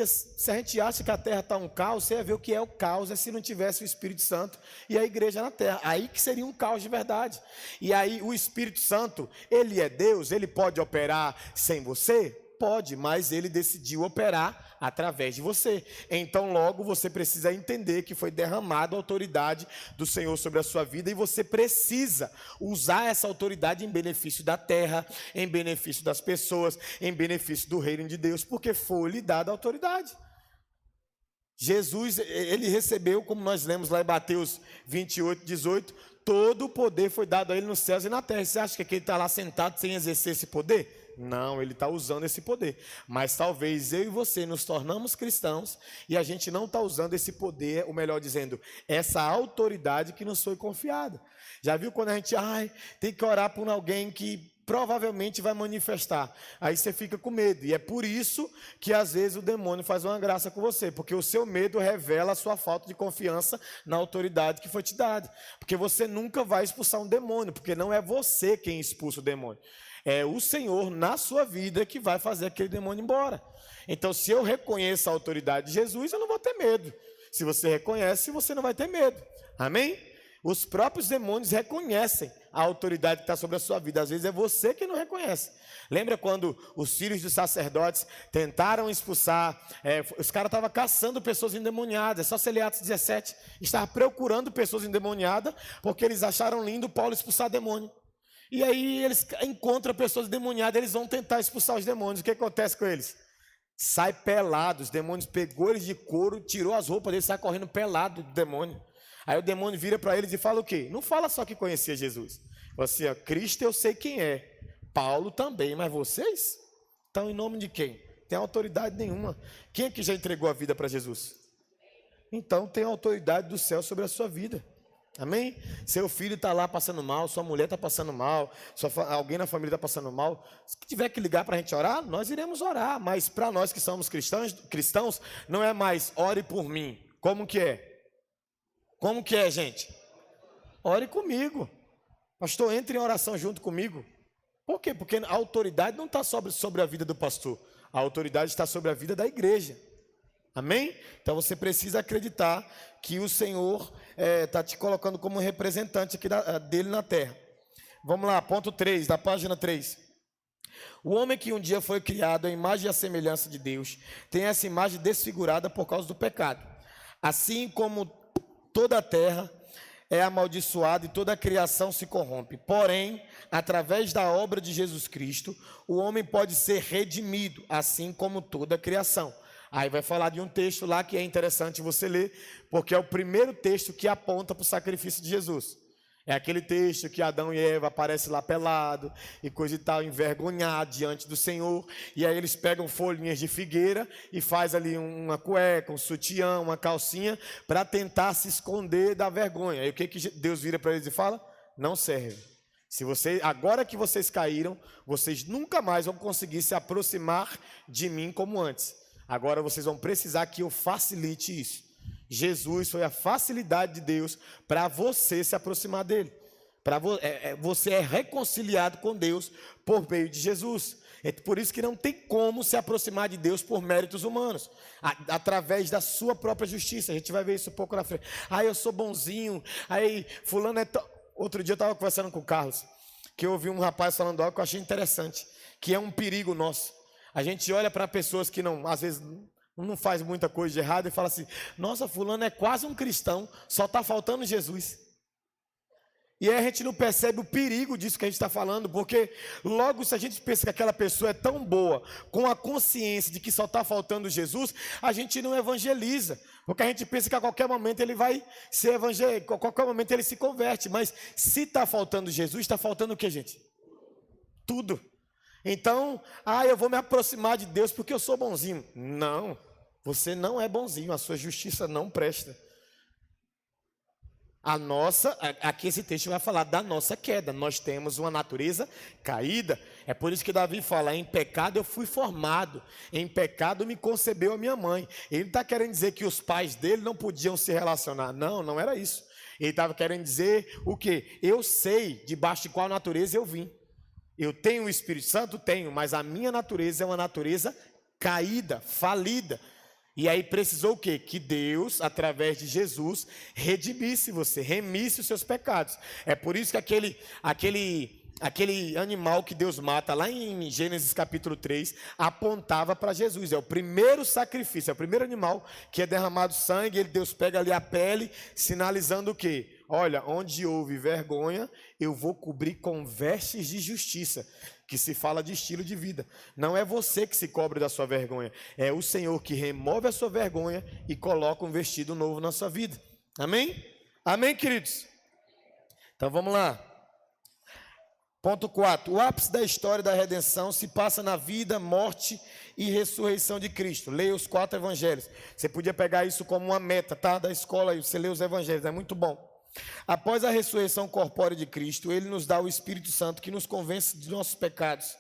se a gente acha que a terra está um caos, você ia ver o que é o caos, se não tivesse o Espírito Santo e a igreja na terra. Aí que seria um caos de verdade. E aí o Espírito Santo, ele é Deus, ele pode operar sem você? Pode, mas ele decidiu operar através de você. Então logo você precisa entender que foi derramada a autoridade do Senhor sobre a sua vida e você precisa usar essa autoridade em benefício da terra, em benefício das pessoas, em benefício do reino de Deus, porque foi lhe dada a autoridade. Jesus, ele recebeu, como nós lemos lá em Mateus 28:18, todo o poder foi dado a ele nos céus e na terra. Você acha que ele está lá sentado sem exercer esse poder? Não, ele está usando esse poder. Mas talvez eu e você nos tornamos cristãos e a gente não está usando esse poder, ou melhor dizendo, essa autoridade que nos foi confiada. Já viu quando a gente tem que orar por alguém que provavelmente vai manifestar. Aí você fica com medo. E é por isso que às vezes o demônio faz uma graça com você, porque o seu medo revela a sua falta de confiança na autoridade que foi te dada. Porque você nunca vai expulsar um demônio, porque não é você quem expulsa o demônio. É o Senhor na sua vida que vai fazer aquele demônio embora. Então, se eu reconheço a autoridade de Jesus, eu não vou ter medo. Se você reconhece, você não vai ter medo. Amém? Os próprios demônios reconhecem a autoridade que está sobre a sua vida. Às vezes é você que não reconhece. Lembra quando os filhos dos sacerdotes tentaram expulsar, os caras estavam caçando pessoas endemoniadas, é só você ler Atos 17, estavam procurando pessoas endemoniadas, porque eles acharam lindo Paulo expulsar demônio. E aí eles encontram pessoas endemoniadas, eles vão tentar expulsar os demônios. O que acontece com eles? Sai pelado, os demônios pegou eles de couro, tirou as roupas deles, sai correndo pelado do demônio. Aí o demônio vira para eles e fala o quê? Não fala só que conhecia Jesus. Fala assim, ó, Cristo eu sei quem é, Paulo também, mas vocês estão em nome de quem? Tem autoridade nenhuma. Quem é que já entregou a vida para Jesus? Então tem a autoridade do céu sobre a sua vida. Amém? Seu filho está lá passando mal, sua mulher está passando mal, alguém na família está passando mal. Se tiver que ligar para a gente orar, nós iremos orar. Mas para nós que somos cristãos, não é mais ore por mim. Como que é? Como que é, gente? Ore comigo. Pastor, entre em oração junto comigo. Por quê? Porque a autoridade não está sobre a vida do pastor. A autoridade está sobre a vida da igreja. Amém? Então você precisa acreditar que o Senhor está te colocando como representante aqui dele na terra. Vamos lá, ponto 3, da página 3. O homem que um dia foi criado à imagem e à semelhança de Deus, tem essa imagem desfigurada por causa do pecado. Assim como toda a terra é amaldiçoada e toda a criação se corrompe. Porém, através da obra de Jesus Cristo, o homem pode ser redimido, assim como toda a criação. Aí vai falar de um texto lá que é interessante você ler, porque é o primeiro texto que aponta para o sacrifício de Jesus. É aquele texto que Adão e Eva aparecem lá pelado e coisa e tal, envergonhado diante do Senhor. E aí eles pegam folhinhas de figueira e faz ali uma cueca, um sutiã, uma calcinha, para tentar se esconder da vergonha. Aí o que Deus vira para eles e fala? Não serve. Agora que vocês caíram, vocês nunca mais vão conseguir se aproximar de mim como antes. Agora vocês vão precisar que eu facilite isso. Jesus foi a facilidade de Deus para você se aproximar dele. Você é reconciliado com Deus por meio de Jesus. É por isso que não tem como se aproximar de Deus por méritos humanos, através da sua própria justiça. A gente vai ver isso um pouco na frente. Eu sou bonzinho, aí fulano é tão... Outro dia eu estava conversando com o Carlos, que eu ouvi um rapaz falando algo que eu achei interessante, que é um perigo nosso. A gente olha para pessoas que às vezes não faz muita coisa de errado e fala assim, nossa, fulano é quase um cristão, só está faltando Jesus. E aí a gente não percebe o perigo disso que a gente está falando, porque logo se a gente pensa que aquela pessoa é tão boa, com a consciência de que só está faltando Jesus, a gente não evangeliza, porque a gente pensa que a qualquer momento ele vai ser evangélico, a qualquer momento ele se converte, mas se está faltando Jesus, está faltando o que, gente? Tudo. Então, eu vou me aproximar de Deus porque eu sou bonzinho. Não, você não é bonzinho, a sua justiça não presta. Aqui esse texto vai falar da nossa queda. Nós temos uma natureza caída. É por isso que Davi fala, em pecado eu fui formado, em pecado me concebeu a minha mãe. Ele está querendo dizer que os pais dele não podiam se relacionar. Não, não era isso. Ele estava querendo dizer o quê? Eu sei debaixo de qual natureza eu vim. Eu tenho o Espírito Santo? Tenho, mas a minha natureza é uma natureza caída, falida. E aí precisou o quê? Que Deus, através de Jesus, redimisse você, remisse os seus pecados. É por isso que aquele animal que Deus mata, lá em Gênesis capítulo 3, apontava para Jesus. É o primeiro sacrifício, é o primeiro animal que é derramado sangue, Deus pega ali a pele, sinalizando o quê? Olha, onde houve vergonha, eu vou cobrir com vestes de justiça, que se fala de estilo de vida. Não é você que se cobre da sua vergonha, é o Senhor que remove a sua vergonha e coloca um vestido novo na sua vida. Amém? Amém, queridos? Então vamos lá. Ponto 4. O ápice da história da redenção se passa na vida, morte e ressurreição de Cristo. Leia os 4 evangelhos. Você podia pegar isso como uma meta, tá? Da escola aí, você lê os evangelhos, é muito bom. Após a ressurreição corpórea de Cristo, ele nos dá o Espírito Santo que nos convence de nossos pecados,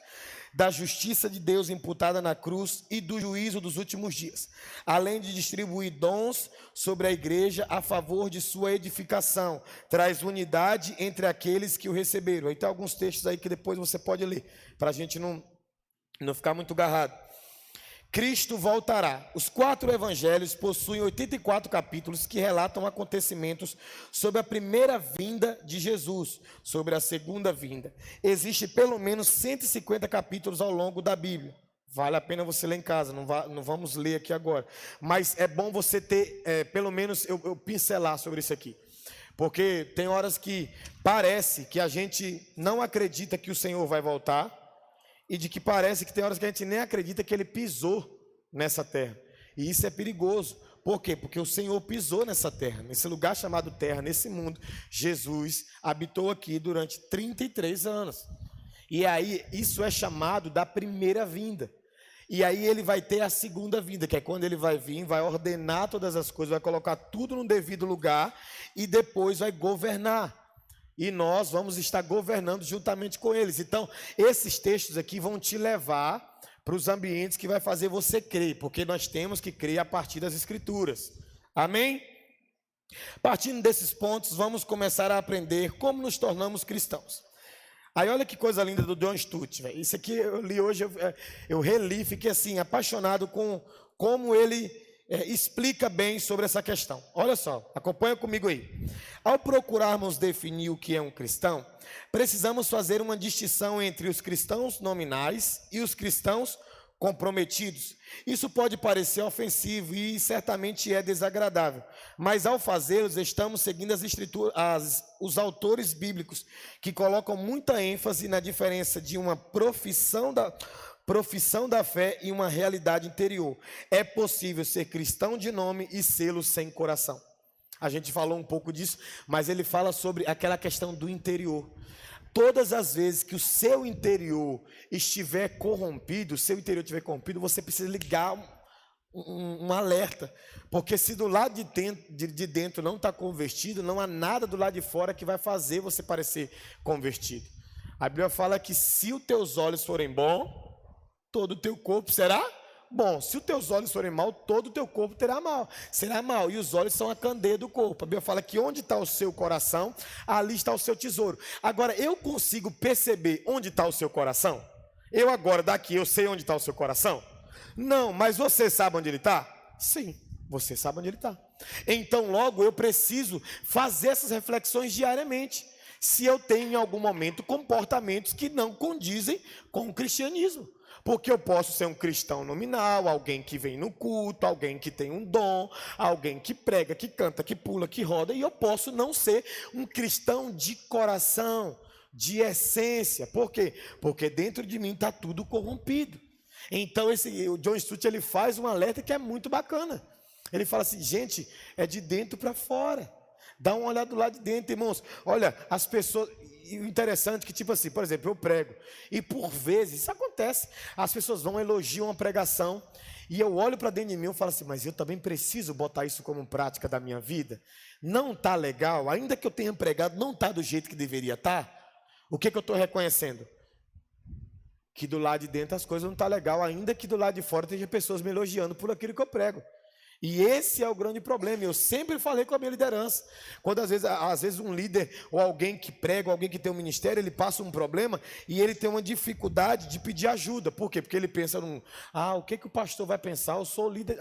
da justiça de Deus imputada na cruz e do juízo dos últimos dias, além de distribuir dons sobre a igreja a favor de sua edificação. Traz unidade entre aqueles que o receberam. Aí tem alguns textos aí que depois você pode ler, para a gente não ficar muito agarrado. Cristo voltará. Os 4 evangelhos possuem 84 capítulos que relatam acontecimentos sobre a primeira vinda de Jesus, sobre a segunda vinda. Existem pelo menos 150 capítulos ao longo da Bíblia. Vale a pena você ler em casa, não vamos ler aqui agora. Mas é bom você ter, pelo menos eu pincelar sobre isso aqui. Porque tem horas que parece que a gente não acredita que o Senhor vai voltar, e de que parece que tem horas que a gente nem acredita que ele pisou nessa terra. E isso é perigoso. Por quê? Porque o Senhor pisou nessa terra, nesse lugar chamado terra, nesse mundo. Jesus habitou aqui durante 33 anos. E aí, isso é chamado da primeira vinda. E aí ele vai ter a segunda vinda, que é quando ele vai vir, vai ordenar todas as coisas, vai colocar tudo no devido lugar e depois vai governar. E nós vamos estar governando juntamente com eles. Então, esses textos aqui vão te levar para os ambientes que vai fazer você crer, porque nós temos que crer a partir das Escrituras. Amém? Partindo desses pontos, vamos começar a aprender como nos tornamos cristãos. Aí olha que coisa linda do John Stott, véio. Isso aqui eu li hoje, eu reli, fiquei assim, apaixonado com como ele explica bem sobre essa questão. Olha só, acompanha comigo aí. Ao procurarmos definir o que é um cristão, precisamos fazer uma distinção entre os cristãos nominais e os cristãos comprometidos. Isso pode parecer ofensivo e certamente é desagradável, mas ao fazê-los estamos seguindo as escrituras, os autores bíblicos, que colocam muita ênfase na diferença de uma profissão da fé e uma realidade interior. É possível ser cristão de nome e sê-lo sem coração. A gente falou um pouco disso, mas ele fala sobre aquela questão do interior. Todas as vezes que o seu interior estiver corrompido, você precisa ligar um alerta. Porque se do lado de dentro não está convertido, não há nada do lado de fora que vai fazer você parecer convertido. A Bíblia fala que se os teus olhos forem bons, todo o teu corpo será bom. Se os teus olhos forem mal, todo o teu corpo será mal. E os olhos são a candeia do corpo. A Bíblia fala que onde está o seu coração, ali está o seu tesouro. Agora, eu consigo perceber onde está o seu coração? Eu agora, daqui, eu sei onde está o seu coração? Não, mas você sabe onde ele está? Sim, você sabe onde ele está. Então, logo, eu preciso fazer essas reflexões diariamente. Se eu tenho, em algum momento, comportamentos que não condizem com o cristianismo. Porque eu posso ser um cristão nominal, alguém que vem no culto, alguém que tem um dom, alguém que prega, que canta, que pula, que roda, e eu posso não ser um cristão de coração, de essência. Por quê? Porque dentro de mim está tudo corrompido. Então o John Stott, ele faz um alerta que é muito bacana. Ele fala assim, gente, é de dentro para fora. Dá uma olhada do lado de dentro, irmãos. Olha, as pessoas... E o interessante é que, tipo assim, por exemplo, eu prego, e por vezes, isso acontece, as pessoas vão elogiar uma pregação, e eu olho para dentro de mim e falo assim, mas eu também preciso botar isso como prática da minha vida? Não está legal, ainda que eu tenha pregado, não está do jeito que deveria estar? O que eu estou reconhecendo? Que do lado de dentro as coisas não estão legal, ainda que do lado de fora tenha pessoas me elogiando por aquilo que eu prego. E esse é o grande problema. Eu sempre falei com a minha liderança. Quando às vezes um líder ou alguém que prega, alguém que tem um ministério, ele passa um problema e ele tem uma dificuldade de pedir ajuda. Por quê? Porque ele pensa o que o pastor vai pensar? Eu sou líder,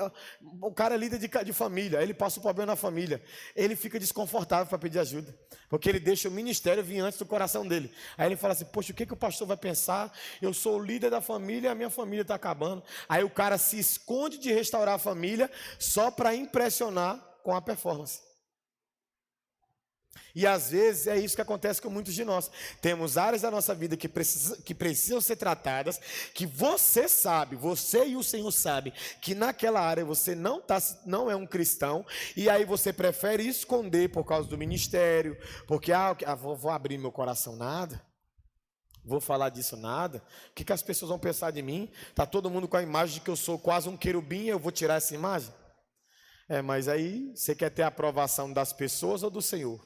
o cara é líder de família, aí ele passa o problema na família. Ele fica desconfortável para pedir ajuda, porque ele deixa o ministério vir antes do coração dele. Aí ele fala assim, poxa, o que o pastor vai pensar? Eu sou o líder da família e a minha família está acabando. Aí o cara se esconde de restaurar a família só para impressionar com a performance. E às vezes é isso que acontece com muitos de nós. Temos áreas da nossa vida que precisam ser tratadas, que você sabe, você e o Senhor sabe, que naquela área você não é um cristão, e aí você prefere esconder por causa do ministério, porque vou abrir meu coração, nada. Vou falar disso nada. O que as pessoas vão pensar de mim? Está todo mundo com a imagem de que eu sou quase um querubim, eu vou tirar essa imagem? Mas aí você quer ter a aprovação das pessoas ou do Senhor?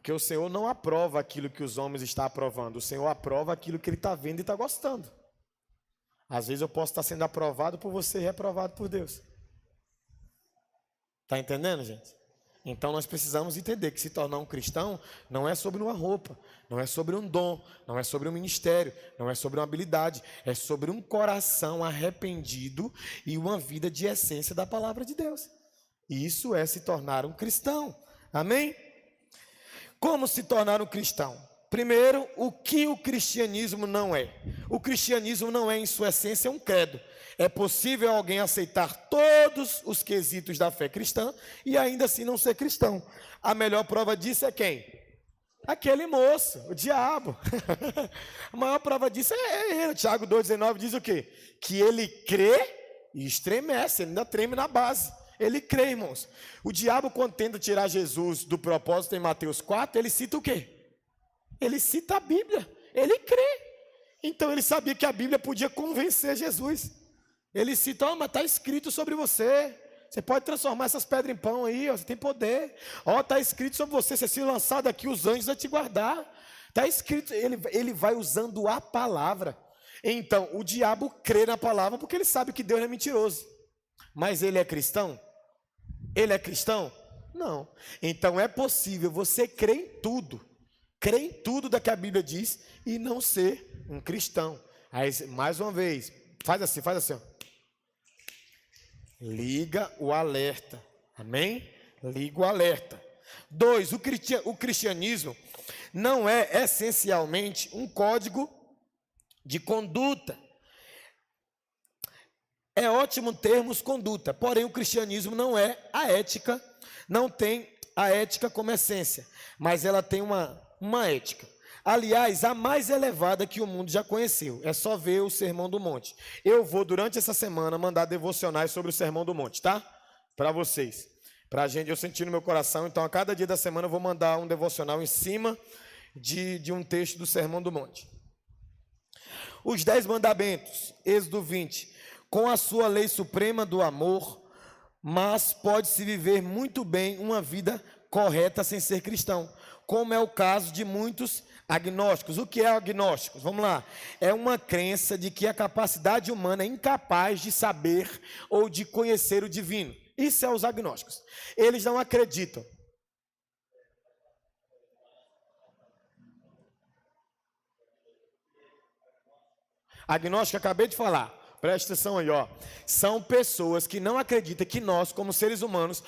Porque o Senhor não aprova aquilo que os homens estão aprovando. O Senhor aprova aquilo que Ele está vendo e está gostando. Às vezes eu posso estar sendo aprovado por você e reprovado por Deus. Está entendendo, gente? Então nós precisamos entender que se tornar um cristão não é sobre uma roupa, não é sobre um dom, não é sobre um ministério, não é sobre uma habilidade, é sobre um coração arrependido e uma vida de essência da palavra de Deus. Isso é se tornar um cristão. Amém? Como se tornar um cristão? Primeiro, o que o cristianismo não é? O cristianismo não é, em sua essência, um credo. É possível alguém aceitar todos os quesitos da fé cristã e ainda assim não ser cristão. A melhor prova disso é quem? Aquele moço, o diabo. A maior prova disso é ele. Tiago 2,19 diz o quê? Que ele crê e estremece, ele ainda treme na base. Ele crê, irmãos. O diabo, quando tenta tirar Jesus do propósito em Mateus 4, ele cita o quê? Ele cita a Bíblia. Ele crê. Então ele sabia que a Bíblia podia convencer Jesus. Ele cita, mas está escrito sobre você. Você pode transformar essas pedras em pão aí, ó, você tem poder. Está escrito sobre você, se lançar daqui, os anjos vão te guardar. Está escrito, ele vai usando a palavra. Então, o diabo crê na palavra porque ele sabe que Deus é mentiroso. Mas ele é cristão? Ele é cristão? Não. Então é possível você crer em tudo da que a Bíblia diz e não ser um cristão. Aí, mais uma vez, faz assim, ó. Liga o alerta. Amém? Liga o alerta. 2, o cristianismo não é essencialmente um código de conduta. É ótimo termos conduta, porém o cristianismo não é a ética, não tem a ética como essência, mas ela tem uma ética. Aliás, a mais elevada que o mundo já conheceu. É só ver o Sermão do Monte. Eu vou, durante essa semana, mandar devocionais sobre o Sermão do Monte, tá? Para vocês. Para a gente, eu senti no meu coração, então a cada dia da semana eu vou mandar um devocional em cima de um texto do Sermão do Monte. Os 10 mandamentos, Êxodo 20, com a sua lei suprema do amor, mas pode-se viver muito bem uma vida correta sem ser cristão, como é o caso de muitos agnósticos. O que é agnósticos? Vamos lá. É uma crença de que a capacidade humana é incapaz de saber ou de conhecer o divino. Isso é os agnósticos. Eles não acreditam. Agnóstico, acabei de falar. Presta atenção aí, ó. São pessoas que não acreditam que nós, como seres humanos,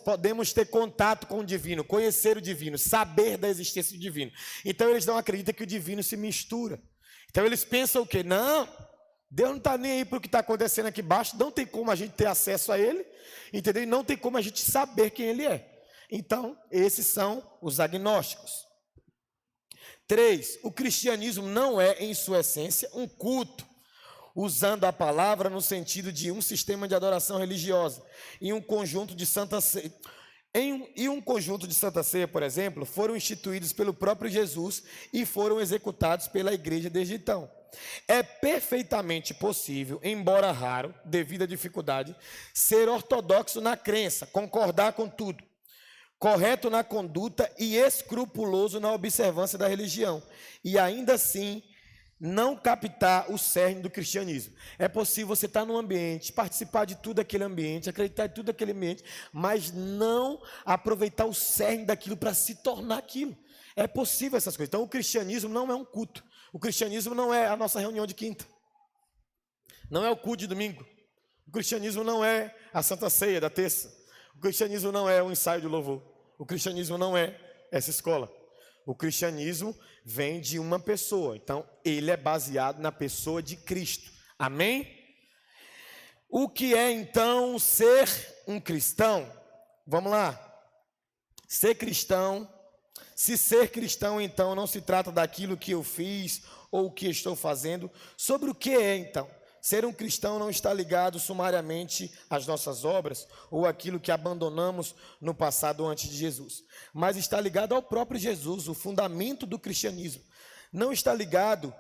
podemos ter contato com o divino, conhecer o divino, saber da existência do divino. Então eles não acreditam que o divino se mistura. Então eles pensam o quê? Não, Deus não está nem aí para o que está acontecendo aqui embaixo, não tem como a gente ter acesso a ele, entendeu? E não tem como a gente saber quem ele é. Então, esses são os agnósticos. 3, o cristianismo não é, em sua essência, um culto, usando a palavra no sentido de um sistema de adoração religiosa. E um conjunto de Santa Ceia, por exemplo, foram instituídos pelo próprio Jesus e foram executados pela igreja desde então. É perfeitamente possível, embora raro, devido à dificuldade, ser ortodoxo na crença, concordar com tudo, correto na conduta e escrupuloso na observância da religião, e ainda assim não captar o cerne do cristianismo. É possível você estar num ambiente, participar de tudo aquele ambiente, acreditar em tudo aquele ambiente, mas não aproveitar o cerne daquilo para se tornar aquilo. É possível essas coisas. Então o cristianismo não é um culto. O cristianismo não é a nossa reunião de quinta. Não é o culto de domingo. O cristianismo não é a Santa Ceia da terça. O cristianismo não é o ensaio de louvor. O cristianismo não é essa escola. O cristianismo vem de uma pessoa. Então, ele é baseado na pessoa de Cristo. Amém? O que é, então, ser um cristão? Vamos lá. Ser cristão. Se ser cristão, então, não se trata daquilo que eu fiz ou o que estou fazendo. Sobre o que é, então? Ser um cristão não está ligado sumariamente às nossas obras ou àquilo que abandonamos no passado antes de Jesus, mas está ligado ao próprio Jesus, o fundamento do cristianismo. Não está ligado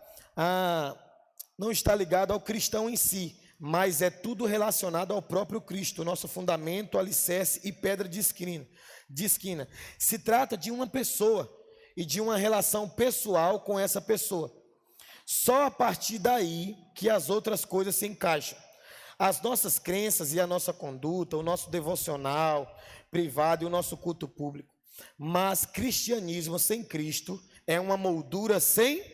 ao cristão em si, mas é tudo relacionado ao próprio Cristo, nosso fundamento, alicerce e pedra de esquina. Se trata de uma pessoa e de uma relação pessoal com essa pessoa. Só a partir daí que as outras coisas se encaixam. As nossas crenças e a nossa conduta, o nosso devocional privado e o nosso culto público. Mas cristianismo sem Cristo é uma moldura sem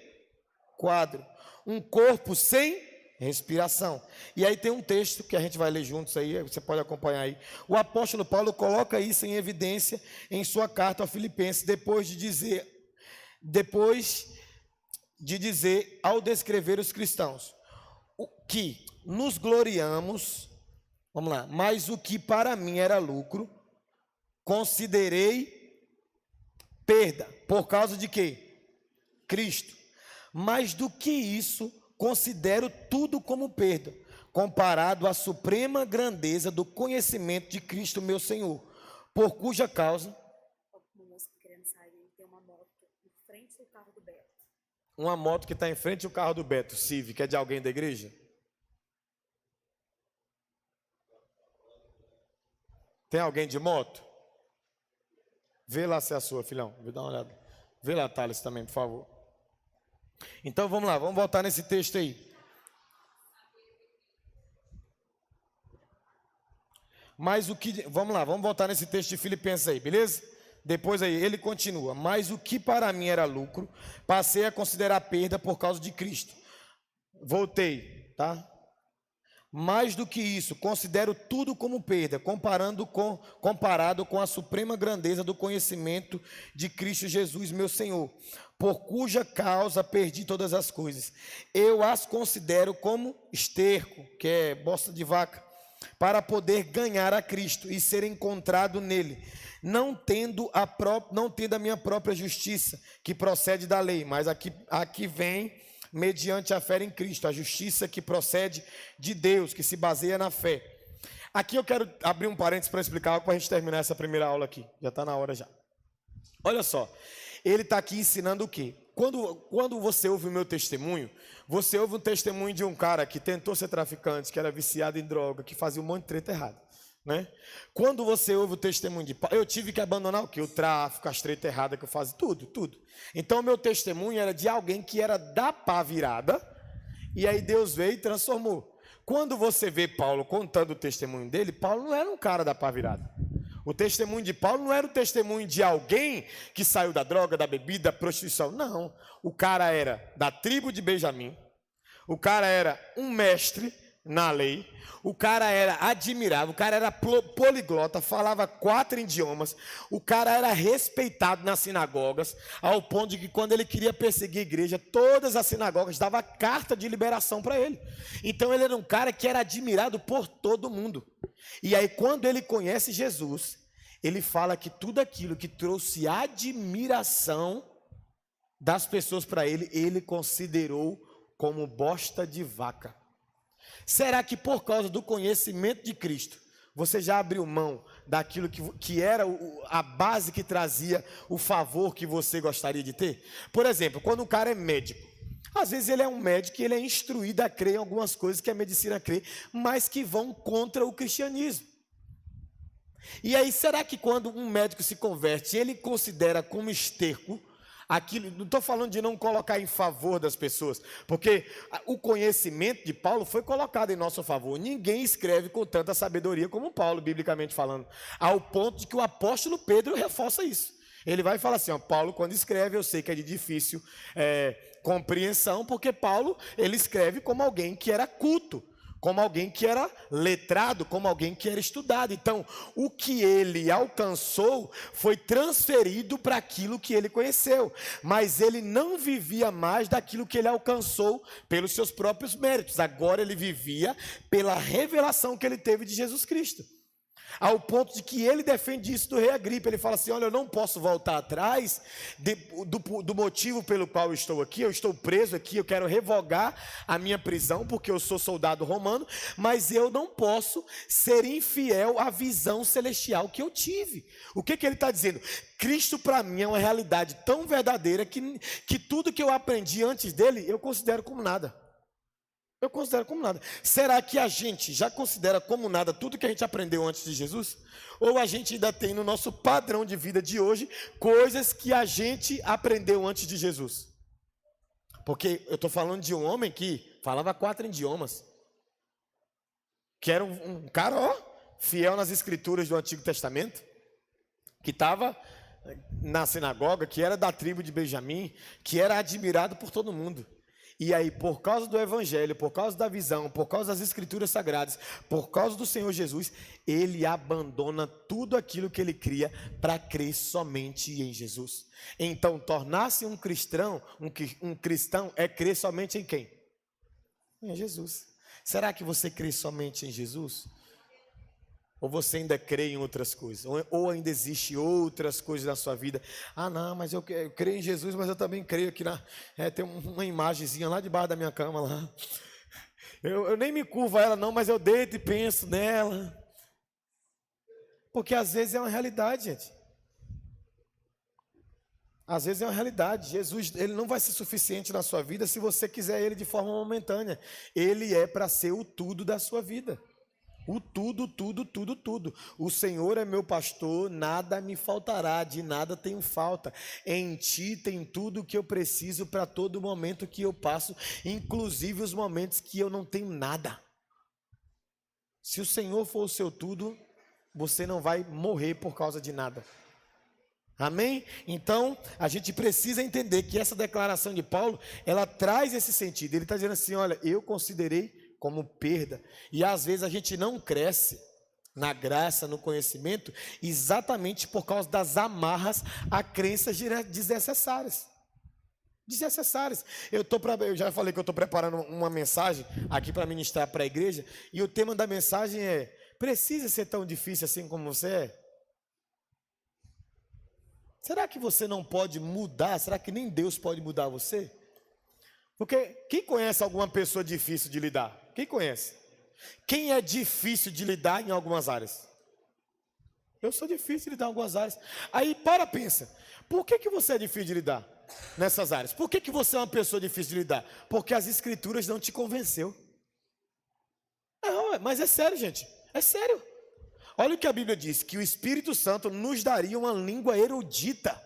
quadro, um corpo sem respiração. E aí tem um texto que a gente vai ler juntos aí, você pode acompanhar aí. O apóstolo Paulo coloca isso em evidência em sua carta aos Filipenses, depois de dizer ao descrever os cristãos, que nos gloriamos, vamos lá, mas o que para mim era lucro, considerei perda, por causa de quê? Cristo. Mais do que isso, considero tudo como perda, comparado à suprema grandeza do conhecimento de Cristo meu Senhor, por cuja causa... Uma moto que está em frente ao carro do Beto, Civic, é de alguém da igreja? Tem alguém de moto? Vê lá se é a sua, filhão. Vou dar uma olhada. Vê lá, Thales, também, por favor. Então vamos lá, vamos voltar nesse texto aí. Vamos lá, vamos voltar nesse texto de Filipenses aí, beleza? Depois aí, ele continua. Mas o que para mim era lucro, passei a considerar perda por causa de Cristo. Voltei, tá? Mais do que isso, considero tudo como perda, comparado com a suprema grandeza do conhecimento de Cristo Jesus, meu Senhor, por cuja causa perdi todas as coisas. Eu as considero como esterco, que é bosta de vaca, para poder ganhar a Cristo e ser encontrado nele, não tendo a minha própria justiça, que procede da lei, mas aqui vem mediante a fé em Cristo, a justiça que procede de Deus, que se baseia na fé. Aqui eu quero abrir um parênteses para explicar algo para a gente terminar essa primeira aula aqui. Já está na hora já. Olha só, ele está aqui ensinando o quê? Quando você ouve o meu testemunho, você ouve um testemunho de um cara que tentou ser traficante, que era viciado em droga, que fazia um monte de treta errada, né? Quando você ouve o testemunho de Paulo, eu tive que abandonar o quê? O tráfico, as tretas erradas que eu fazia, tudo. Então, o meu testemunho era de alguém que era da pá virada, e aí Deus veio e transformou. Quando você vê Paulo contando o testemunho dele, Paulo não era um cara da pá virada. O testemunho de Paulo não era o testemunho de alguém que saiu da droga, da bebida, da prostituição. Não, o cara era da tribo de Benjamim, o cara era um mestre na lei, o cara era admirável, o cara era poliglota, falava 4 idiomas, o cara era respeitado nas sinagogas, ao ponto de que quando ele queria perseguir a igreja, todas as sinagogas davam carta de liberação para ele. Então ele era um cara que era admirado por todo mundo. E aí quando ele conhece Jesus, ele fala que tudo aquilo que trouxe admiração das pessoas para ele, ele considerou como bosta de vaca. Será que por causa do conhecimento de Cristo, você já abriu mão daquilo que era a base que trazia o favor que você gostaria de ter? Por exemplo, quando um cara é médico, às vezes ele é um médico e ele é instruído a crer em algumas coisas que a medicina crê, mas que vão contra o cristianismo. E aí, será que quando um médico se converte, ele considera como esterco aquilo? Não estou falando de não colocar em favor das pessoas, porque o conhecimento de Paulo foi colocado em nosso favor. Ninguém escreve com tanta sabedoria como Paulo, biblicamente falando, ao ponto de que o apóstolo Pedro reforça isso. Ele vai falar assim, ó, Paulo quando escreve, eu sei que é de difícil compreensão, porque Paulo, ele escreve como alguém que era culto, como alguém que era letrado, como alguém que era estudado. Então, o que ele alcançou foi transferido para aquilo que ele conheceu, mas ele não vivia mais daquilo que ele alcançou pelos seus próprios méritos. Agora ele vivia pela revelação que ele teve de Jesus Cristo. Ao ponto de que ele defende isso do rei Agripa. Ele fala assim, olha, eu não posso voltar atrás do motivo pelo qual eu estou aqui. Eu estou preso aqui, eu quero revogar a minha prisão, porque eu sou soldado romano, mas eu não posso ser infiel à visão celestial que eu tive. O que ele está dizendo? Cristo para mim é uma realidade tão verdadeira que tudo que eu aprendi antes dele, eu considero como nada. Eu considero como nada. Será que a gente já considera como nada tudo que a gente aprendeu antes de Jesus? Ou a gente ainda tem no nosso padrão de vida de hoje coisas que a gente aprendeu antes de Jesus? Porque eu estou falando de um homem que falava 4 idiomas, que era um cara, fiel nas escrituras do Antigo Testamento, que estava na sinagoga, que era da tribo de Benjamim, que era admirado por todo mundo. E aí, por causa do Evangelho, por causa da visão, por causa das Escrituras Sagradas, por causa do Senhor Jesus, ele abandona tudo aquilo que ele cria para crer somente em Jesus. Então, tornar-se um cristão é crer somente em quem? Em Jesus. Será que você crê somente em Jesus? Ou você ainda crê em outras coisas? Ou ainda existe outras coisas na sua vida? Ah, não, mas eu creio em Jesus, mas eu também creio que tem uma imagenzinha lá debaixo da minha cama lá. Eu nem me curvo a ela não, mas eu deito e penso nela. Porque às vezes é uma realidade, gente. Às vezes é uma realidade. Jesus, ele não vai ser suficiente na sua vida se você quiser ele de forma momentânea. Ele é para ser o tudo da sua vida. O tudo, tudo, tudo, tudo. O Senhor é meu pastor, nada me faltará, de nada tenho falta. Em ti tem tudo o que eu preciso para todo momento que eu passo, inclusive os momentos que eu não tenho nada. Se o Senhor for o seu tudo, você não vai morrer por causa de nada. Amém? Então, a gente precisa entender que essa declaração de Paulo, ela traz esse sentido. Ele está dizendo assim, olha, eu considerei como perda. E às vezes a gente não cresce na graça, no conhecimento, exatamente por causa das amarras a crenças desnecessárias. Desnecessárias. Eu já falei que eu estou preparando uma mensagem aqui para ministrar para a igreja, e o tema da mensagem é: precisa ser tão difícil assim como você é? Será que você não pode mudar? Será que nem Deus pode mudar você? Porque quem conhece alguma pessoa difícil de lidar? Quem conhece? Quem é difícil de lidar em algumas áreas? Eu sou difícil de lidar em algumas áreas. Aí pensa, por que você é difícil de lidar nessas áreas? Por que você é uma pessoa difícil de lidar? Porque as escrituras não te convenceu. Não, mas é sério, gente, é sério. Olha o que a Bíblia diz, que o Espírito Santo nos daria uma língua erudita.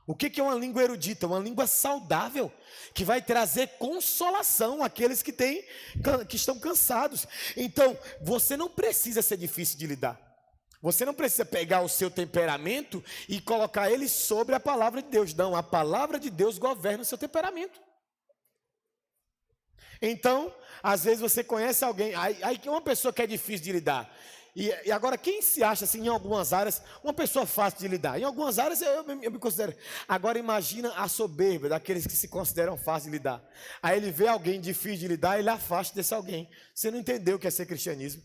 O que é uma língua erudita? Uma língua saudável, que vai trazer consolação àqueles que estão cansados. Então, você não precisa ser difícil de lidar. Você não precisa pegar o seu temperamento e colocar ele sobre a palavra de Deus. Não, a palavra de Deus governa o seu temperamento. Então, às vezes você conhece alguém, aí uma pessoa que é difícil de lidar. E agora, quem se acha assim, em algumas áreas, uma pessoa fácil de lidar? Em algumas áreas eu me considero. Agora imagina a soberba daqueles que se consideram fáceis de lidar. Aí ele vê alguém difícil de lidar, ele afasta desse alguém. Você não entendeu o que é ser cristianismo?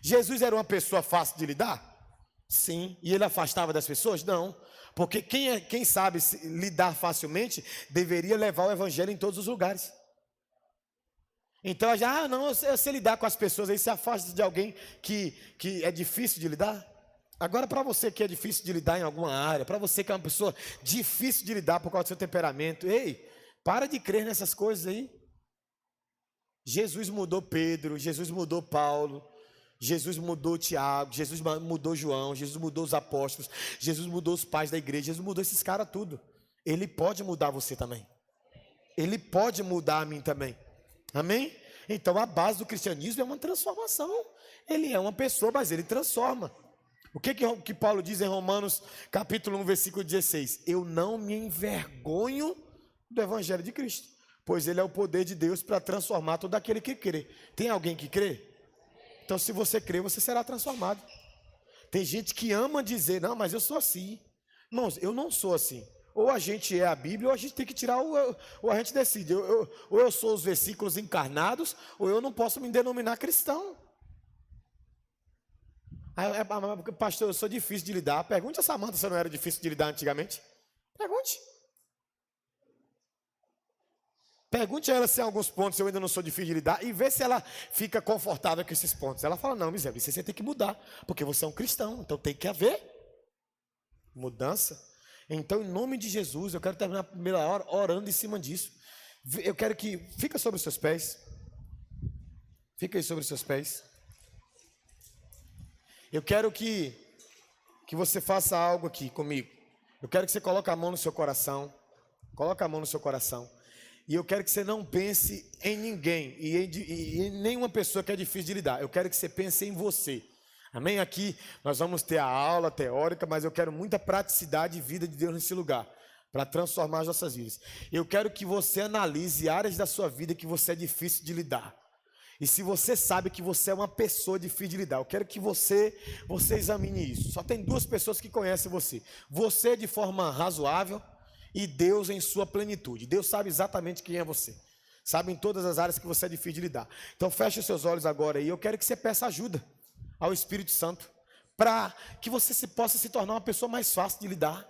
Jesus era uma pessoa fácil de lidar? Sim. E ele afastava das pessoas? Não. Porque quem sabe lidar facilmente, deveria levar o evangelho em todos os lugares. Então, eu sei lidar com as pessoas, aí se afasta de alguém que é difícil de lidar. Agora, para você que é difícil de lidar em alguma área, para você que é uma pessoa difícil de lidar por causa do seu temperamento, ei, para de crer nessas coisas aí. Jesus mudou Pedro, Jesus mudou Paulo, Jesus mudou Tiago, Jesus mudou João, Jesus mudou os apóstolos, Jesus mudou os pais da igreja, Jesus mudou esses caras tudo. Ele pode mudar você também. Ele pode mudar a mim também. Amém? Então a base do cristianismo é uma transformação. Ele é uma pessoa, mas ele transforma. O que Paulo diz em Romanos capítulo 1, versículo 16? Eu não me envergonho do evangelho de Cristo, pois ele é o poder de Deus para transformar todo aquele que crê. Tem alguém que crê? Então se você crê, você será transformado. Tem gente que ama dizer, não, mas eu sou assim. Irmãos, eu não sou assim. Ou a gente é a Bíblia, ou a gente tem que tirar, ou a gente decide. Ou eu sou os versículos encarnados, ou eu não posso me denominar cristão. Pastor, eu sou difícil de lidar. Pergunte a Samanta se eu não era difícil de lidar antigamente. Pergunte a ela se em alguns pontos eu ainda não sou difícil de lidar, e vê se ela fica confortável com esses pontos. Ela fala, não, miséria, você tem que mudar, porque você é um cristão, então tem que haver mudança. Então, em nome de Jesus, eu quero terminar a primeira hora orando em cima disso. Eu quero que fica sobre os seus pés. Fica aí sobre os seus pés. Eu quero que você faça algo aqui comigo. Eu quero que você coloque a mão no seu coração. Coloque a mão no seu coração. E eu quero que você não pense em ninguém e em nenhuma pessoa que é difícil de lidar. Eu quero que você pense em você. Amém? Aqui nós vamos ter a aula teórica, mas eu quero muita praticidade e vida de Deus nesse lugar, para transformar as nossas vidas. Eu quero que você analise áreas da sua vida que você é difícil de lidar. E se você sabe que você é uma pessoa difícil de lidar, eu quero que você examine isso. Só tem duas pessoas que conhecem você. Você de forma razoável e Deus em sua plenitude. Deus sabe exatamente quem é você. Sabe em todas as áreas que você é difícil de lidar. Então feche os seus olhos agora e eu quero que você peça ajuda ao Espírito Santo, para que você possa se tornar uma pessoa mais fácil de lidar,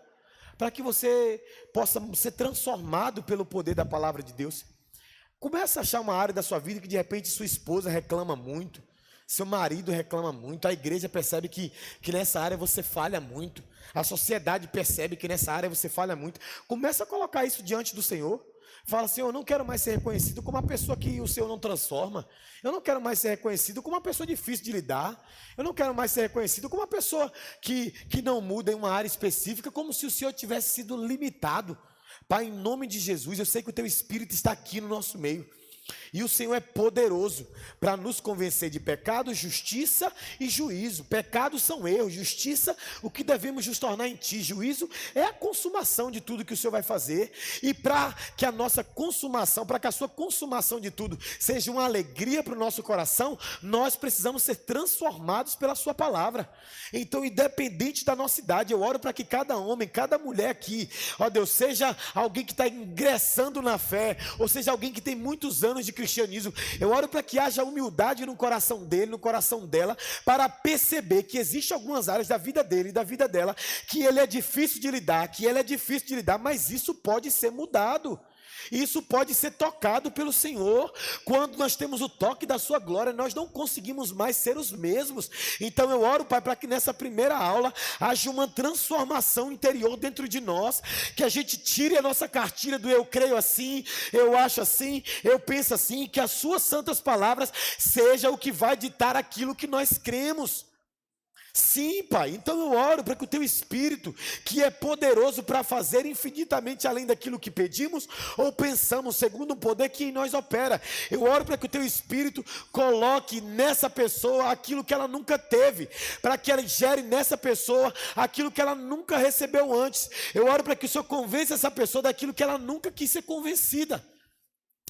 para que você possa ser transformado pelo poder da palavra de Deus. Começa a achar uma área da sua vida que de repente sua esposa reclama muito, seu marido reclama muito, a igreja percebe que nessa área você falha muito, a sociedade percebe que nessa área você falha muito. Começa a colocar isso diante do Senhor. Fala, Senhor, eu não quero mais ser reconhecido como uma pessoa que o Senhor não transforma. Eu não quero mais ser reconhecido como uma pessoa difícil de lidar. Eu não quero mais ser reconhecido como uma pessoa que não muda em uma área específica, como se o Senhor tivesse sido limitado. Pai, em nome de Jesus, eu sei que o Teu Espírito está aqui no nosso meio. E o Senhor é poderoso para nos convencer de pecado, justiça e juízo. Pecados são erros, justiça, o que devemos nos tornar em Ti. Juízo é a consumação de tudo que o Senhor vai fazer. E para que a nossa consumação, para que a sua consumação de tudo seja uma alegria para o nosso coração, nós precisamos ser transformados pela Sua palavra. Então, independente da nossa idade, eu oro para que cada homem, cada mulher aqui, ó Deus, seja alguém que está ingressando na fé, ou seja alguém que tem muitos anos de cristianismo, eu oro para que haja humildade no coração dele, no coração dela, para perceber que existem algumas áreas da vida dele e da vida dela, que ele é difícil de lidar, mas isso pode ser mudado. Isso pode ser tocado pelo Senhor. Quando nós temos o toque da sua glória, nós não conseguimos mais ser os mesmos. Então eu oro, Pai, para que nessa primeira aula haja uma transformação interior dentro de nós, que a gente tire a nossa cartilha do eu creio assim, eu acho assim, eu penso assim, que as suas santas palavras seja o que vai ditar aquilo que nós cremos. Sim, Pai, então eu oro para que o Teu Espírito, que é poderoso para fazer infinitamente além daquilo que pedimos ou pensamos, segundo o poder que em nós opera, eu oro para que o Teu Espírito coloque nessa pessoa aquilo que ela nunca teve, para que ela gere nessa pessoa aquilo que ela nunca recebeu antes. Eu oro para que o Senhor convença essa pessoa daquilo que ela nunca quis ser convencida.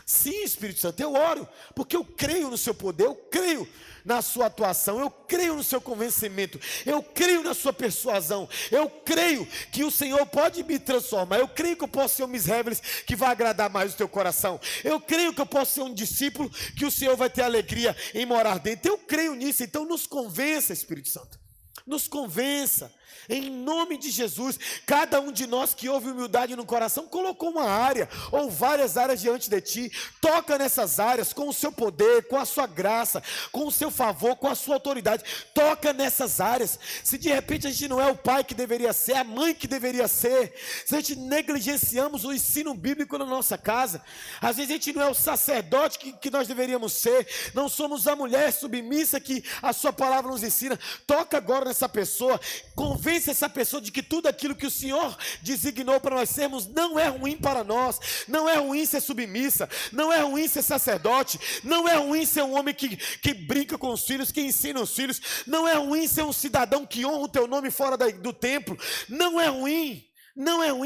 Sim, Espírito Santo, eu oro, porque eu creio no seu poder, eu creio na sua atuação, eu creio no seu convencimento, eu creio na sua persuasão, eu creio que o Senhor pode me transformar, eu creio que eu posso ser um misréveles que vai agradar mais o teu coração, eu creio que eu posso ser um discípulo que o Senhor vai ter alegria em morar dentro, eu creio nisso. Então nos convença, Espírito Santo, nos convença. Em nome de Jesus, cada um de nós que ouve humildade no coração, colocou uma área ou várias áreas diante de Ti, toca nessas áreas com o Seu poder, com a Sua graça, com o Seu favor, com a Sua autoridade, toca nessas áreas. Se de repente a gente não é o pai que deveria ser, a mãe que deveria ser, se a gente negligenciamos o ensino bíblico na nossa casa, às vezes a gente não é o sacerdote que nós deveríamos ser, não somos a mulher submissa que a Sua palavra nos ensina, toca agora nessa pessoa, convence essa pessoa de que tudo aquilo que o Senhor designou para nós sermos não é ruim para nós, não é ruim ser submissa, não é ruim ser sacerdote, não é ruim ser um homem que brinca com os filhos, que ensina os filhos, não é ruim ser um cidadão que honra o teu nome fora do templo, não é ruim,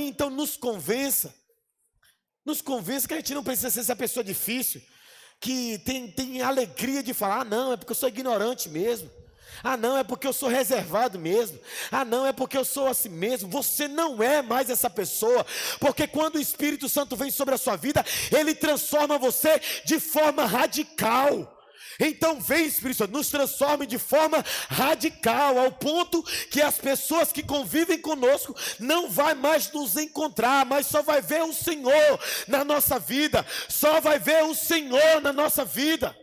então nos convença que a gente não precisa ser essa pessoa difícil, que tem alegria de falar, ah não, é porque eu sou ignorante mesmo, ah não, é porque eu sou reservado mesmo, ah não, é porque eu sou assim mesmo. Você não é mais essa pessoa, porque quando o Espírito Santo vem sobre a sua vida, ele transforma você de forma radical. Então vem, Espírito Santo, nos transforme de forma radical, ao ponto que as pessoas que convivem conosco não vai mais nos encontrar, mas só vai ver o Senhor na nossa vida, só vai ver o Senhor na nossa vida,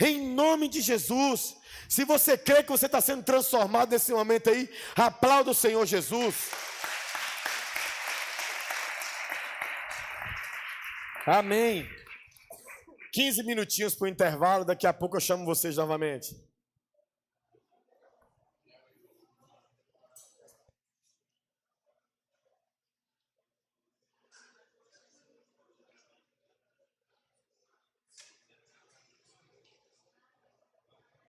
em nome de Jesus. Se você crê que você está sendo transformado nesse momento aí, aplauda o Senhor Jesus. Amém. 15 minutinhos para o intervalo, daqui a pouco eu chamo vocês novamente.